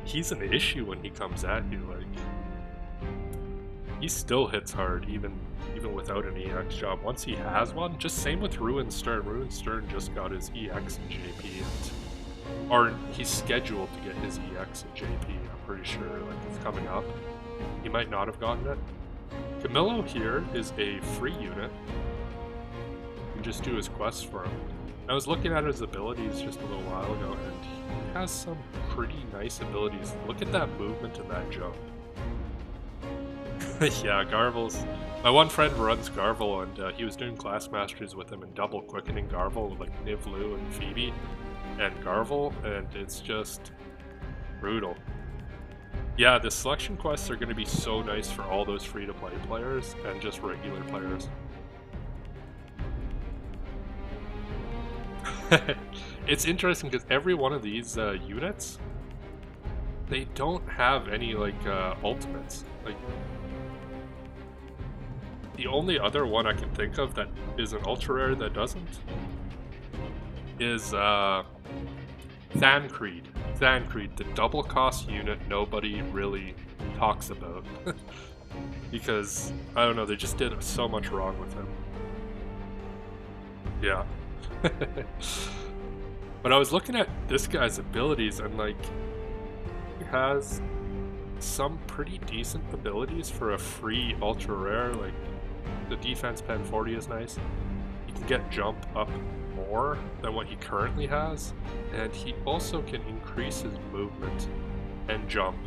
he's an issue when he comes at you. Like, he still hits hard even without an EX job. Once he has one, just same with Ruin Stern. Ruin Stern just got his EX in JP, or he's scheduled to get his EX in JP. I'm pretty sure, like, it's coming up. He might not have gotten it. Camillo here is a free unit. Just do his quests for him. I was looking at his abilities just a little while ago, and he has some pretty nice abilities. Look at that movement and that jump. Yeah, Garvel's... my one friend runs Garvel, and he was doing class masters with him and double quickening Garvel with like Nivlu and Phoebe and Garvel, and it's just brutal. Yeah, the selection quests are going to be so nice for all those free-to-play players and just regular players. It's interesting because every one of these units, they don't have any like ultimates. Like, The only other one I can think of that is an ultra rare that doesn't is Thancred. Thancred, the double cost unit nobody really talks about. Because, I don't know, they just did so much wrong with him. Yeah. But I was looking at this guy's abilities and like, he has some pretty decent abilities for a free ultra rare. Like, the defense pen 40 is nice. He can get jump up more than what he currently has, and he also can increase his movement and jump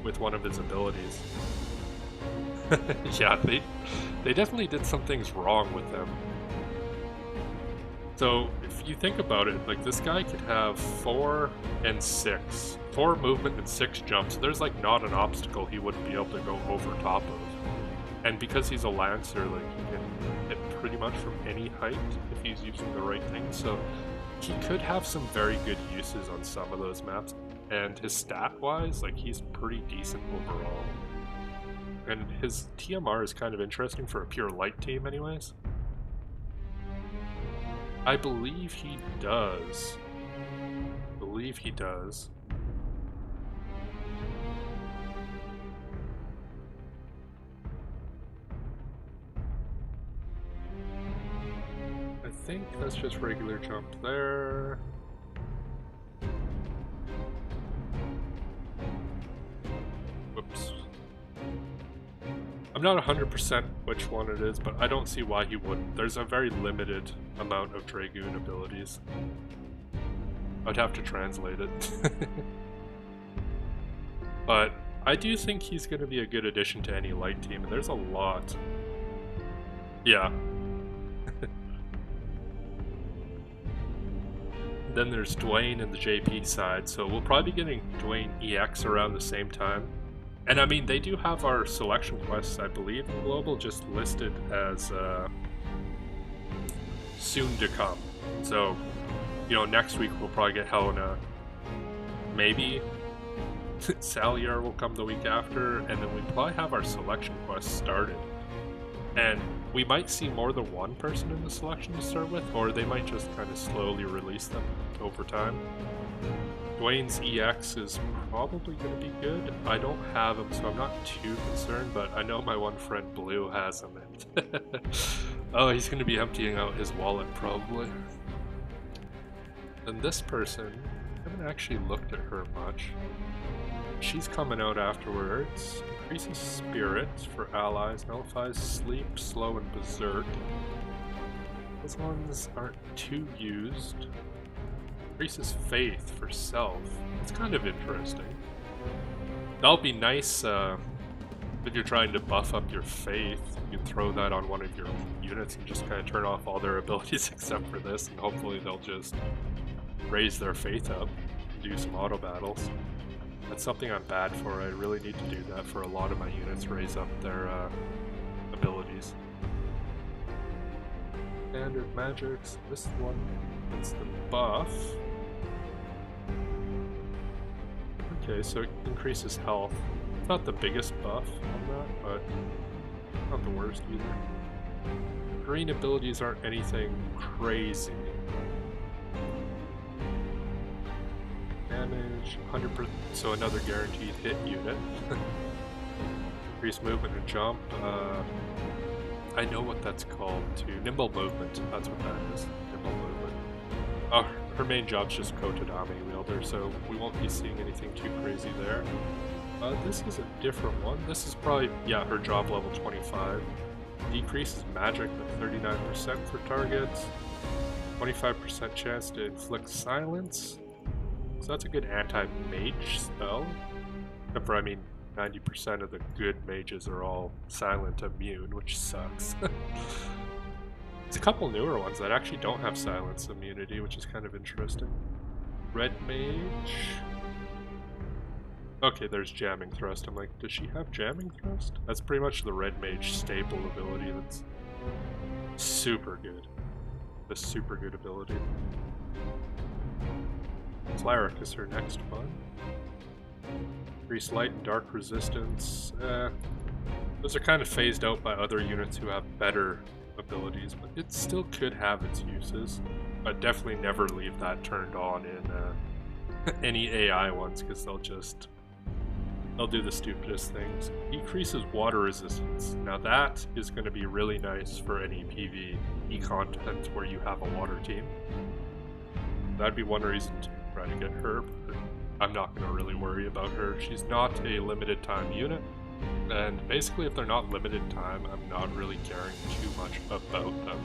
with one of his abilities. Yeah, they definitely did some things wrong with them. So if you think about it, like this guy could have 4 and 6. 4 movement and 6 jumps. There's like not an obstacle he wouldn't be able to go over top of. And because he's a Lancer, like he can hit pretty much from any height if he's using the right thing. So he could have some very good uses on some of those maps. And his stat-wise, like he's pretty decent overall. And his TMR is kind of interesting for a pure light team anyways. I believe he does. I think that's just regular jump there. Whoops. I'm not 100% which one it is, but I don't see why he wouldn't. There's a very limited amount of Dragoon abilities. I'd have to translate it. But I do think he's going to be a good addition to any light team, and there's a lot. Yeah. Then there's Dwayne and the JP side, so we'll probably be getting Dwayne EX around the same time. And I mean, they do have our selection quests, I believe, in Global, just listed as soon to come. So, you know, next week we'll probably get Helena. Maybe Salier will come the week after, and then we probably have our selection quests started. And we might see more than one person in the selection to start with, or they might just kind of slowly release them over time. Dwayne's EX is probably going to be good. I don't have him, so I'm not too concerned, but I know my one friend Blue has him. And oh, he's going to be emptying out his wallet, probably. And this person, I haven't actually looked at her much. She's coming out afterwards. Increases spirit for allies, nullifies sleep, slow, and berserk. Those ones aren't too used. Increases faith for self. It's kind of interesting. That'll be nice if you're trying to buff up your faith. You can throw that on one of your units and just kind of turn off all their abilities except for this, and hopefully they'll just raise their faith up and do some auto battles. That's something I'm bad for. I really need to do that for a lot of my units, raise up their abilities. Standard magics. This one is the buff. Okay, so it increases health. It's not the biggest buff on that, but not the worst either. Green abilities aren't anything crazy. Damage, 100%, so another guaranteed hit unit. Increase movement and jump. I know what that's called too. Nimble movement, that's what that is. Nimble movement. Oh, her main job's just Kotodame wielder, so we won't be seeing anything too crazy there. This is a different one. This is probably, yeah, her job level 25. Decreases magic with 39% for targets. 25% chance to inflict silence. So that's a good anti-mage spell. Except for, I mean, 90% of the good mages are all silent immune, which sucks. There's a couple newer ones that actually don't have silence immunity, which is kind of interesting. Red mage. Okay, there's jamming thrust. I'm like, does she have jamming thrust? That's pretty much the red mage staple ability that's super good. A super good ability. Cleric is her next one. Increase light and dark resistance. Those are kind of phased out by other units who have better abilities, but it still could have its uses. But definitely never leave that turned on in any AI ones, because they'll do the stupidest things. Decreases water resistance. Now that is going to be really nice for any PvE content where you have a water team. That'd be one reason to try to get her, but I'm not going to really worry about her. She's not a limited time unit, and basically if they're not limited time, I'm not really caring too much about them.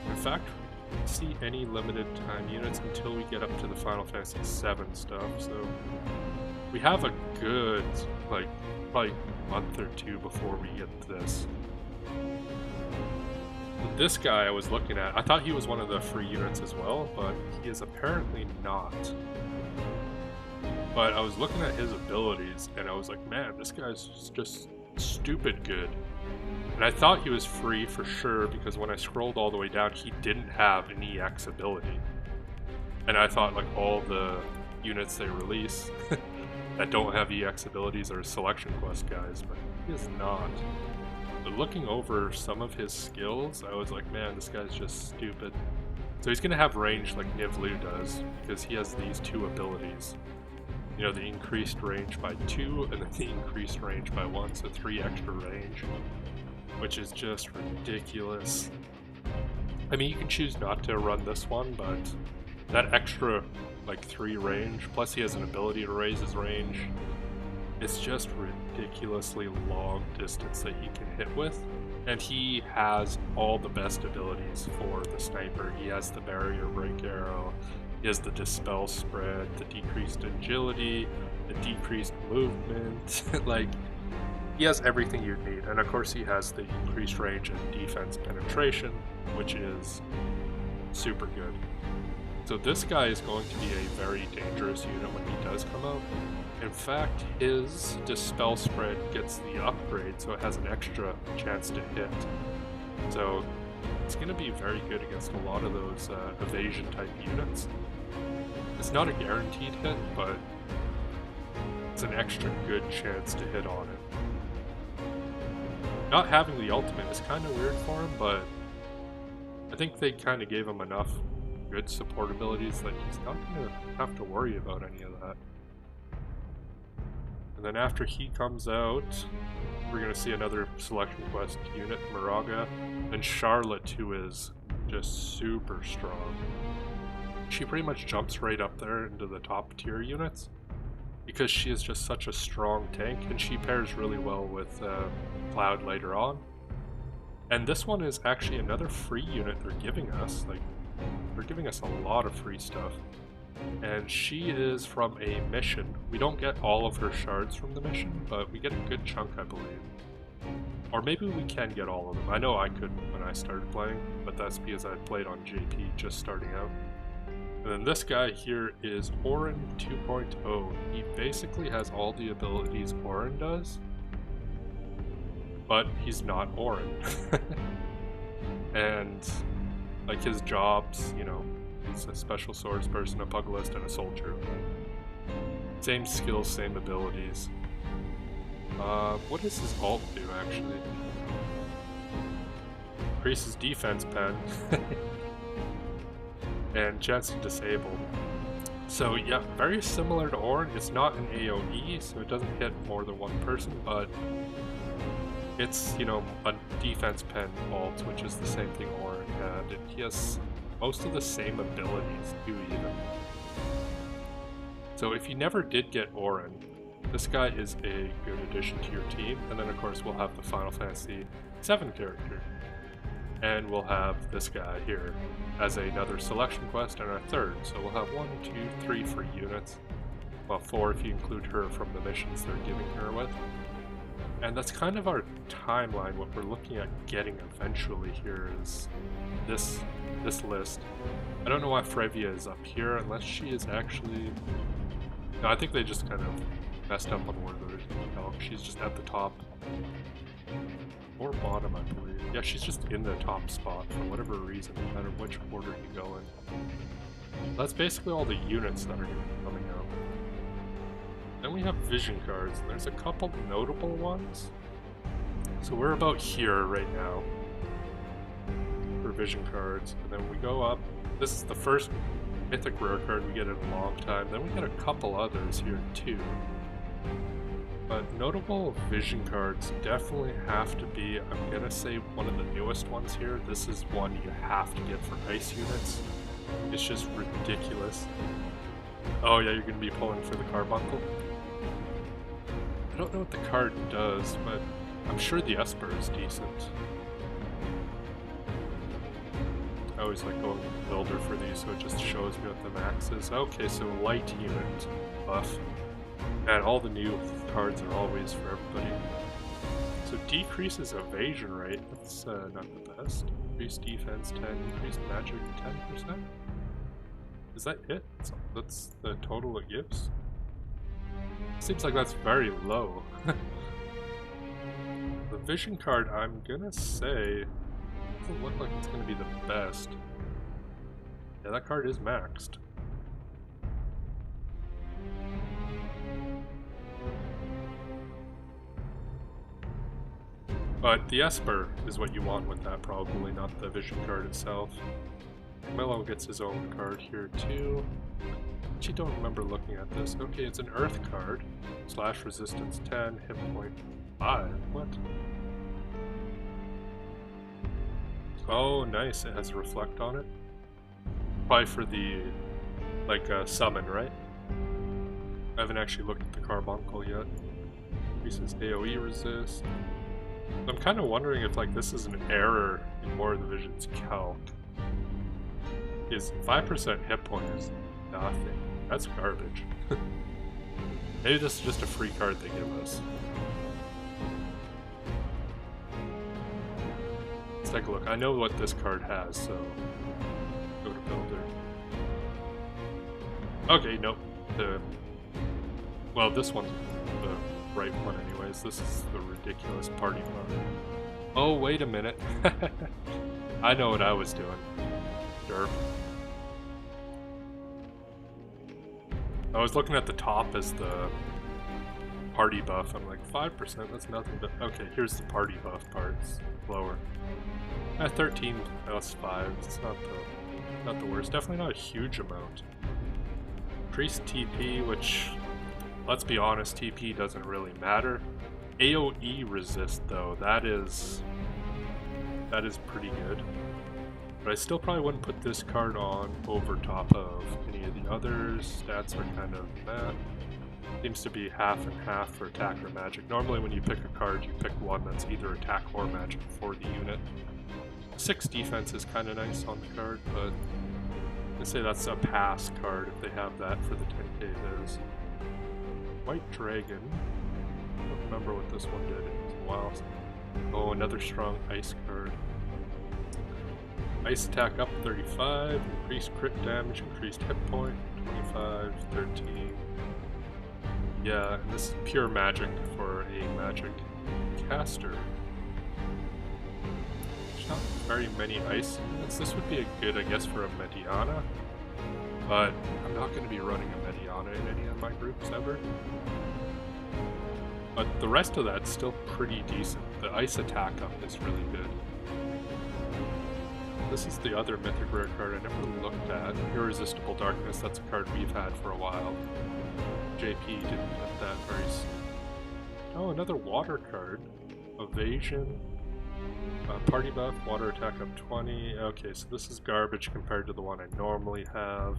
In fact, we don't see any limited time units until we get up to the Final Fantasy VII stuff, so we have a good, like, probably month or two before we get this. This guy I was looking at, I thought he was one of the free units as well, but he is apparently not. But I was looking at his abilities, and I was like, man, this guy's just stupid good. And I thought he was free for sure, because when I scrolled all the way down, he didn't have an EX ability. And I thought, like, all the units they release that don't have EX abilities are selection quest guys, but he is not. But looking over some of his skills, I was like, man, this guy's just stupid. So he's gonna have range like Nivlu does, because he has these two abilities. You know, the increased range by 2, and then the increased range by 1, so 3 extra range. Which is just ridiculous. I mean, you can choose not to run this one, but that extra, like, 3 range, plus he has an ability to raise his range. It's just ridiculously long distance that he can hit with. And he has all the best abilities for the sniper. He has the barrier break arrow, he has the dispel spread, the decreased agility, the decreased movement. Like, he has everything you'd need. And of course he has the increased range and defense penetration, which is super good. So this guy is going to be a very dangerous unit when he does come out. In fact, his Dispel Spread gets the upgrade, so it has an extra chance to hit. So it's going to be very good against a lot of those evasion type units. It's not a guaranteed hit, but it's an extra good chance to hit on it. Not having the ultimate is kind of weird for him, but I think they kind of gave him enough good support abilities that he's not going to have to worry about any of that. And then after he comes out, we're going to see another selection quest unit, Moraga, and Charlotte, who is just super strong. She pretty much jumps right up there into the top tier units because she is just such a strong tank, and she pairs really well with Cloud later on. And this one is actually another free unit they're giving us. Like, they're giving us a lot of free stuff. And she is from a mission. We don't get all of her shards from the mission, but we get a good chunk, I believe. Or maybe we can get all of them. I know I couldn't when I started playing, but that's because I played on JP just starting out. And then this guy here is Oren 2.0. He basically has all the abilities Oren does, but he's not Oren. And like his jobs, you know, he's a special swords person, a pugilist, and a soldier. Same skills, same abilities. What does his ult do, actually? Increases defense pen. And chance to disable. So yeah, very similar to Oren. It's not an AoE, so it doesn't hit more than one person, but it's, you know, a defense pen ult, which is the same thing Oren had. And he has most of the same abilities too, even. So if you never did get Oren, this guy is a good addition to your team. And then of course we'll have the Final Fantasy VII character. And we'll have this guy here as another selection quest and a third. So we'll have 1, 2, 3 free units. Well, 4 if you include her from the missions they're giving her with. And that's kind of our timeline. What we're looking at getting eventually here is this list. I don't know why Frevia is up here unless she is actually... No, I think they just kind of messed up on orders. No, she's just at the top. Or bottom, I believe. Yeah, she's just in the top spot for whatever reason, no matter which order you go in. That's basically all the units that are going to be coming out. Then we have vision cards, and there's a couple notable ones. So we're about here right now for vision cards, and then we go up. This is the first mythic rare card we get in a long time. Then we get a couple others here too. But notable vision cards definitely have to be, I'm gonna say, one of the newest ones here. This is one you have to get for ice units. It's just ridiculous. Oh yeah, you're gonna be pulling for the carbuncle. I don't know what the card does, but I'm sure the Esper is decent. I always like going builder for these, so it just shows me what the max is. Okay, so light unit buff. And all the new cards are always for everybody. So decreases evasion rate, that's not the best. Increased defense 10, increased magic 10%? Is that it? That's the total it gives? Seems like that's very low. The vision card, I'm gonna say, doesn't look like it's gonna be the best. Yeah, that card is maxed. But the Esper is what you want with that, probably, not the vision card itself. Mello gets his own card here too. Actually don't remember looking at this. Okay, it's an Earth card. Slash resistance 10, hit point 5. What? Oh, nice. It has reflect on it. Probably for the, like, summon, right? I haven't actually looked at the carbuncle yet. Increases AoE resist. I'm kind of wondering if, like, this is an error in War of the Visions calc. His 5% hit point is nothing. That's garbage. Maybe this is just a free card they give us. Let's take a look. I know what this card has, so go to builder. Okay, nope. Well, this one's the right one anyways. This is the ridiculous party buff. Oh, wait a minute. I know what I was doing. Derp. I was looking at the top as the party buff. I'm like, 5%, that's nothing but... Okay, here's the party buff part. It's lower. 13 plus 5. It's not the worst. Definitely not a huge amount. Increased TP, which, let's be honest, TP doesn't really matter. AoE resist, though, that is pretty good. But I still probably wouldn't put this card on over top of any of the others. Stats are kind of meh. Seems to be half and half for attack or magic. Normally when you pick a card, you pick one that's either attack or magic for the unit. 6 defense is kind of nice on the card, but I'd say that's a pass card if they have that for the 10k viz. White Dragon. I don't remember what this one did. It was a while. Oh, another strong ice card. Ice attack up 35, increased crit damage, increased hit point, 25, 13. Yeah, and this is pure magic for a magic caster. There's not very many ice units. This would be a good, I guess, for a Mediana. But I'm not going to be running a Mediana in any of my groups ever. But the rest of that's still pretty decent. The ice attack up is really good. This is the other mythic rare card I never looked at. Irresistible Darkness, that's a card we've had for a while. JP didn't get that very soon. Oh, another water card. Evasion. Party buff, water attack up 20. Okay, so this is garbage compared to the one I normally have.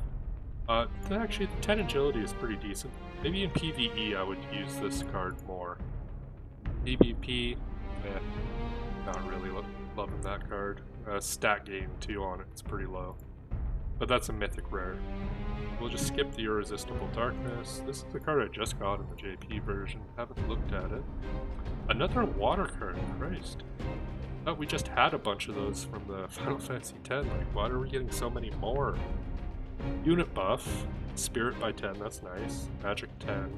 Actually, the 10 agility is pretty decent. Maybe in PvE I would use this card more. PvP, not really loving that card. Stat gain too on it, it's pretty low. But that's a mythic rare. We'll just skip the Irresistible Darkness. This is the card I just got in the JP version. Haven't looked at it. Another water card, Christ. I thought we just had a bunch of those from the Final Fantasy X. Like, why are we getting so many more? Unit buff. Spirit by 10, that's nice. Magic 10.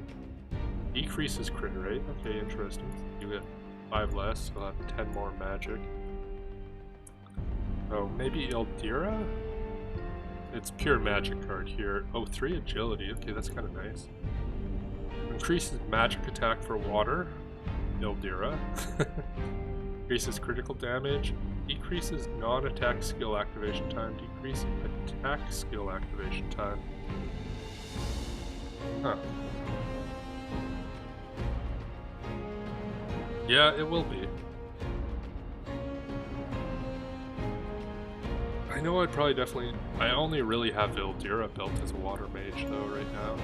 Decreases crit rate. Okay, interesting. You get 5 less, so I'll have 10 more magic. Oh, maybe Ildira? It's pure magic card here. Oh, 3 agility. Okay, that's kind of nice. Increases magic attack for water. Ildira. Increases critical damage, decreases non-attack skill activation time, decreases attack skill activation time. Huh. Yeah, it will be. I know I'd probably definitely... I only really have Ildira built as a water mage though right now.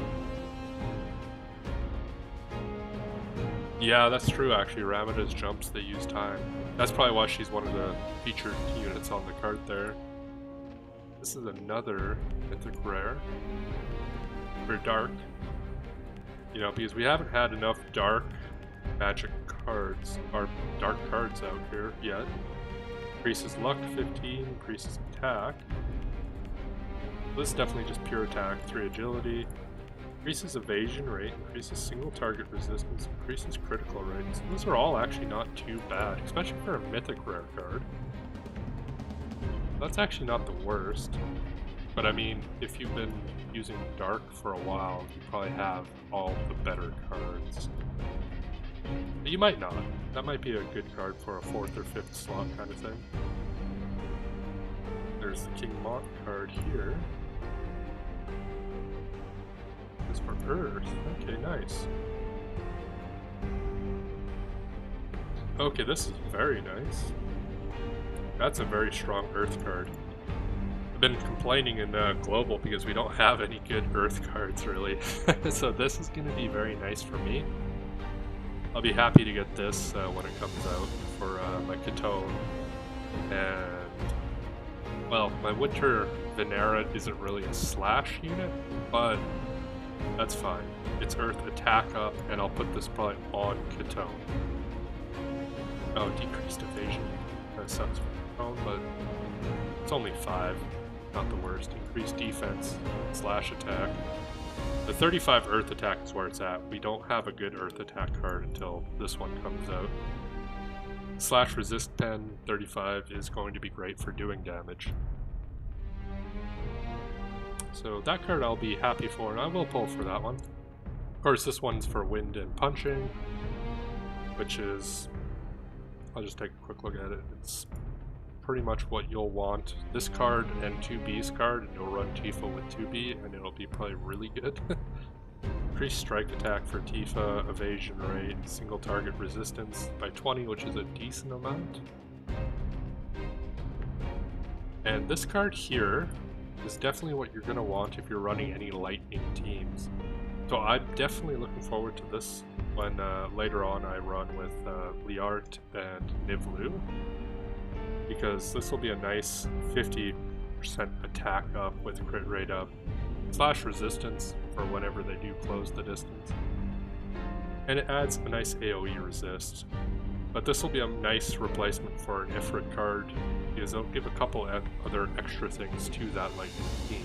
Yeah, that's true actually. Ramada's jumps, they use time. That's probably why she's one of the featured units on the card there. This is another mythic rare. For dark. You know, because we haven't had enough dark magic cards, or dark cards out here yet. Increases luck 15, increases attack. This is definitely just pure attack, 3 agility. Increases evasion rate, increases single target resistance, increases critical rate. So those are all actually not too bad, especially for a mythic rare card. That's actually not the worst. But I mean, if you've been using dark for a while, you probably have all the better cards. But you might not. That might be a good card for a 4th or 5th slot kind of thing. There's the King Mont card here. This is for Earth. Okay, nice. Okay, this is very nice. That's a very strong Earth card. I've been complaining in Global because we don't have any good Earth cards really. So this is going to be very nice for me. I'll be happy to get this when it comes out for my Catone. And, well, my Winter Venera isn't really a slash unit, but that's fine. It's Earth attack up, and I'll put this probably on Catone. Oh, decreased evasion. Kind of sucks for Catone, but it's only 5. Not the worst. Increased defense, slash attack. The 35 Earth attack is where it's at. We don't have a good Earth attack card until this one comes out. Slash resist pen 35 is going to be great for doing damage. So that card I'll be happy for, and I will pull for that one. Of course, this one's for wind and punching, which is... I'll just take a quick look at it. It's pretty much what you'll want. This card and 2B's card, and you'll run Tifa with 2B, and it'll be probably really good. Increased strike attack for Tifa, evasion rate, single target resistance by 20, which is a decent amount. And this card here is definitely what you're going to want if you're running any lightning teams. So I'm definitely looking forward to this when later on I run with Liart and Nivlu, because this will be a nice 50% attack up with crit rate up, slash resistance for whenever they do close the distance. And it adds a nice AoE resist. But this will be a nice replacement for an Ifrit card, because it'll give a couple other extra things to that lightning team.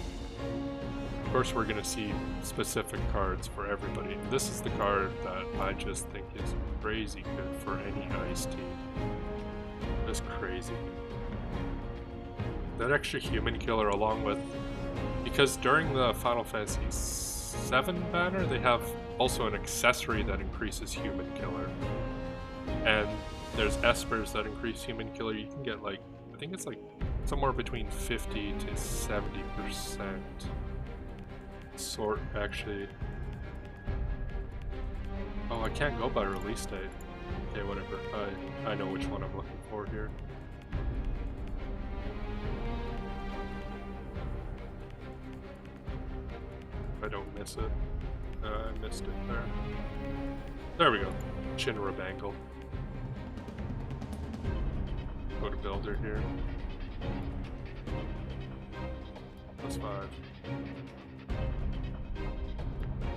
Of course, we're going to see specific cards for everybody. This is the card that I just think is crazy good for any ice team. Just crazy. That extra human killer along with... Because during the Final Fantasy VII banner, they have also an accessory that increases human killer. And there's espers that increase human killer. You can get like, I think it's like somewhere between 50 to 70%. Sort, actually. Oh, I can't go by release date. Okay, whatever. I know which one I'm looking for here. I don't miss it. I missed it there. There we go. Shinra Bangle. Go to Builder here. +5.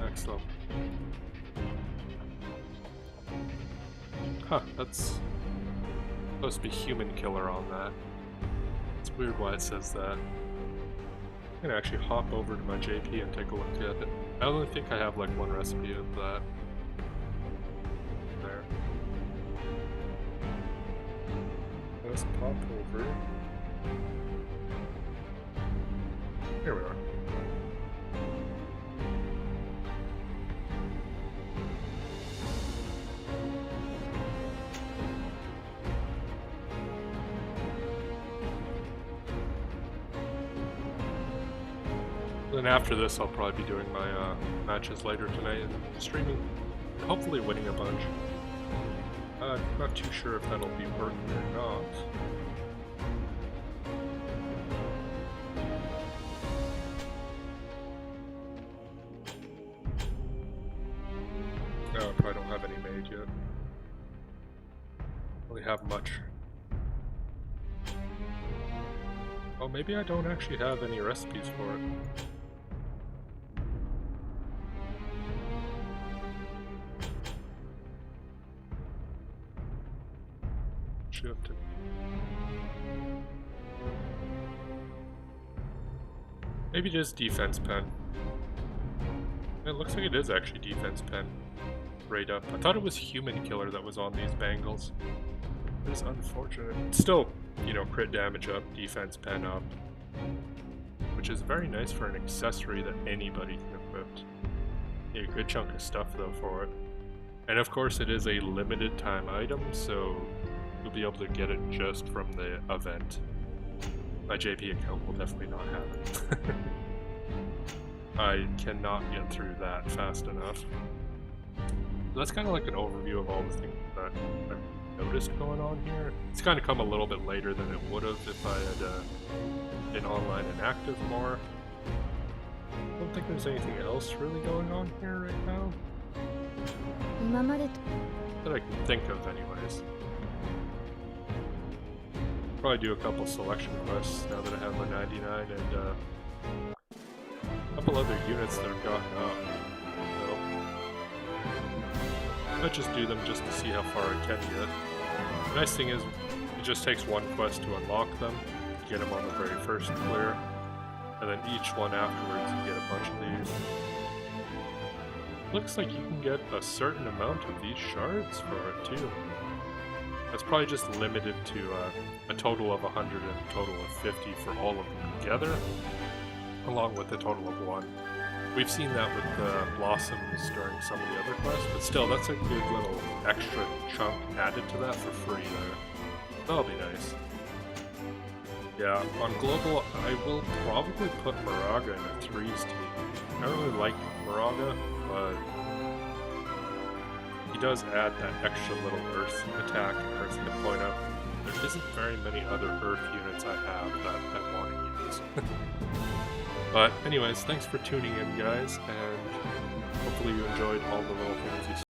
Excellent. Huh, that's supposed to be human killer on that. It's weird why it says that. I'm gonna actually hop over to my JP and take a look at it. I only think I have like one recipe of that. There. Let's pop over. Here we are. Then after this, I'll probably be doing my matches later tonight and streaming, hopefully winning a bunch. Not too sure if that'll be working or not. No, I probably don't have any mage yet. Really have much. Oh, maybe I don't actually have any recipes for it. Shift. Maybe it is defense pen. It looks like it is actually defense pen. Right up. I thought it was human killer that was on these bangles. It is unfortunate. It's still, you know, crit damage up, defense pen up. Which is very nice for an accessory that anybody can equip. Yeah, a good chunk of stuff though for it. And of course it is a limited time item, so you'll be able to get it just from the event. My JP account will definitely not have it. I cannot get through that fast enough. So that's kind of like an overview of all the things that I've noticed going on here. It's kind of come a little bit later than it would have if I had been online and active more. I don't think there's anything else really going on here right now. That I can think of anyways. Probably do a couple selection quests now that I have my 99 and a couple other units that have gotten up. So, I might just do them just to see how far I can get. The nice thing is, it just takes one quest to unlock them, get them on the very first clear, and then each one afterwards you get a bunch of these. Looks like you can get a certain amount of these shards for it too. That's probably just limited to a total of 100 and a total of 50 for all of them together, along with a total of 1. We've seen that with the blossoms during some of the other quests, but still, that's a good little extra chunk added to that for free there. That'll be nice. Yeah, on global, I will probably put Moraga in a 3s team. I don't really like Moraga, but he does add that extra little earth attack, earth hit point up. There isn't very many other earth units I have that I want to use. But anyways, thanks for tuning in guys, and hopefully you enjoyed all the little things you saw.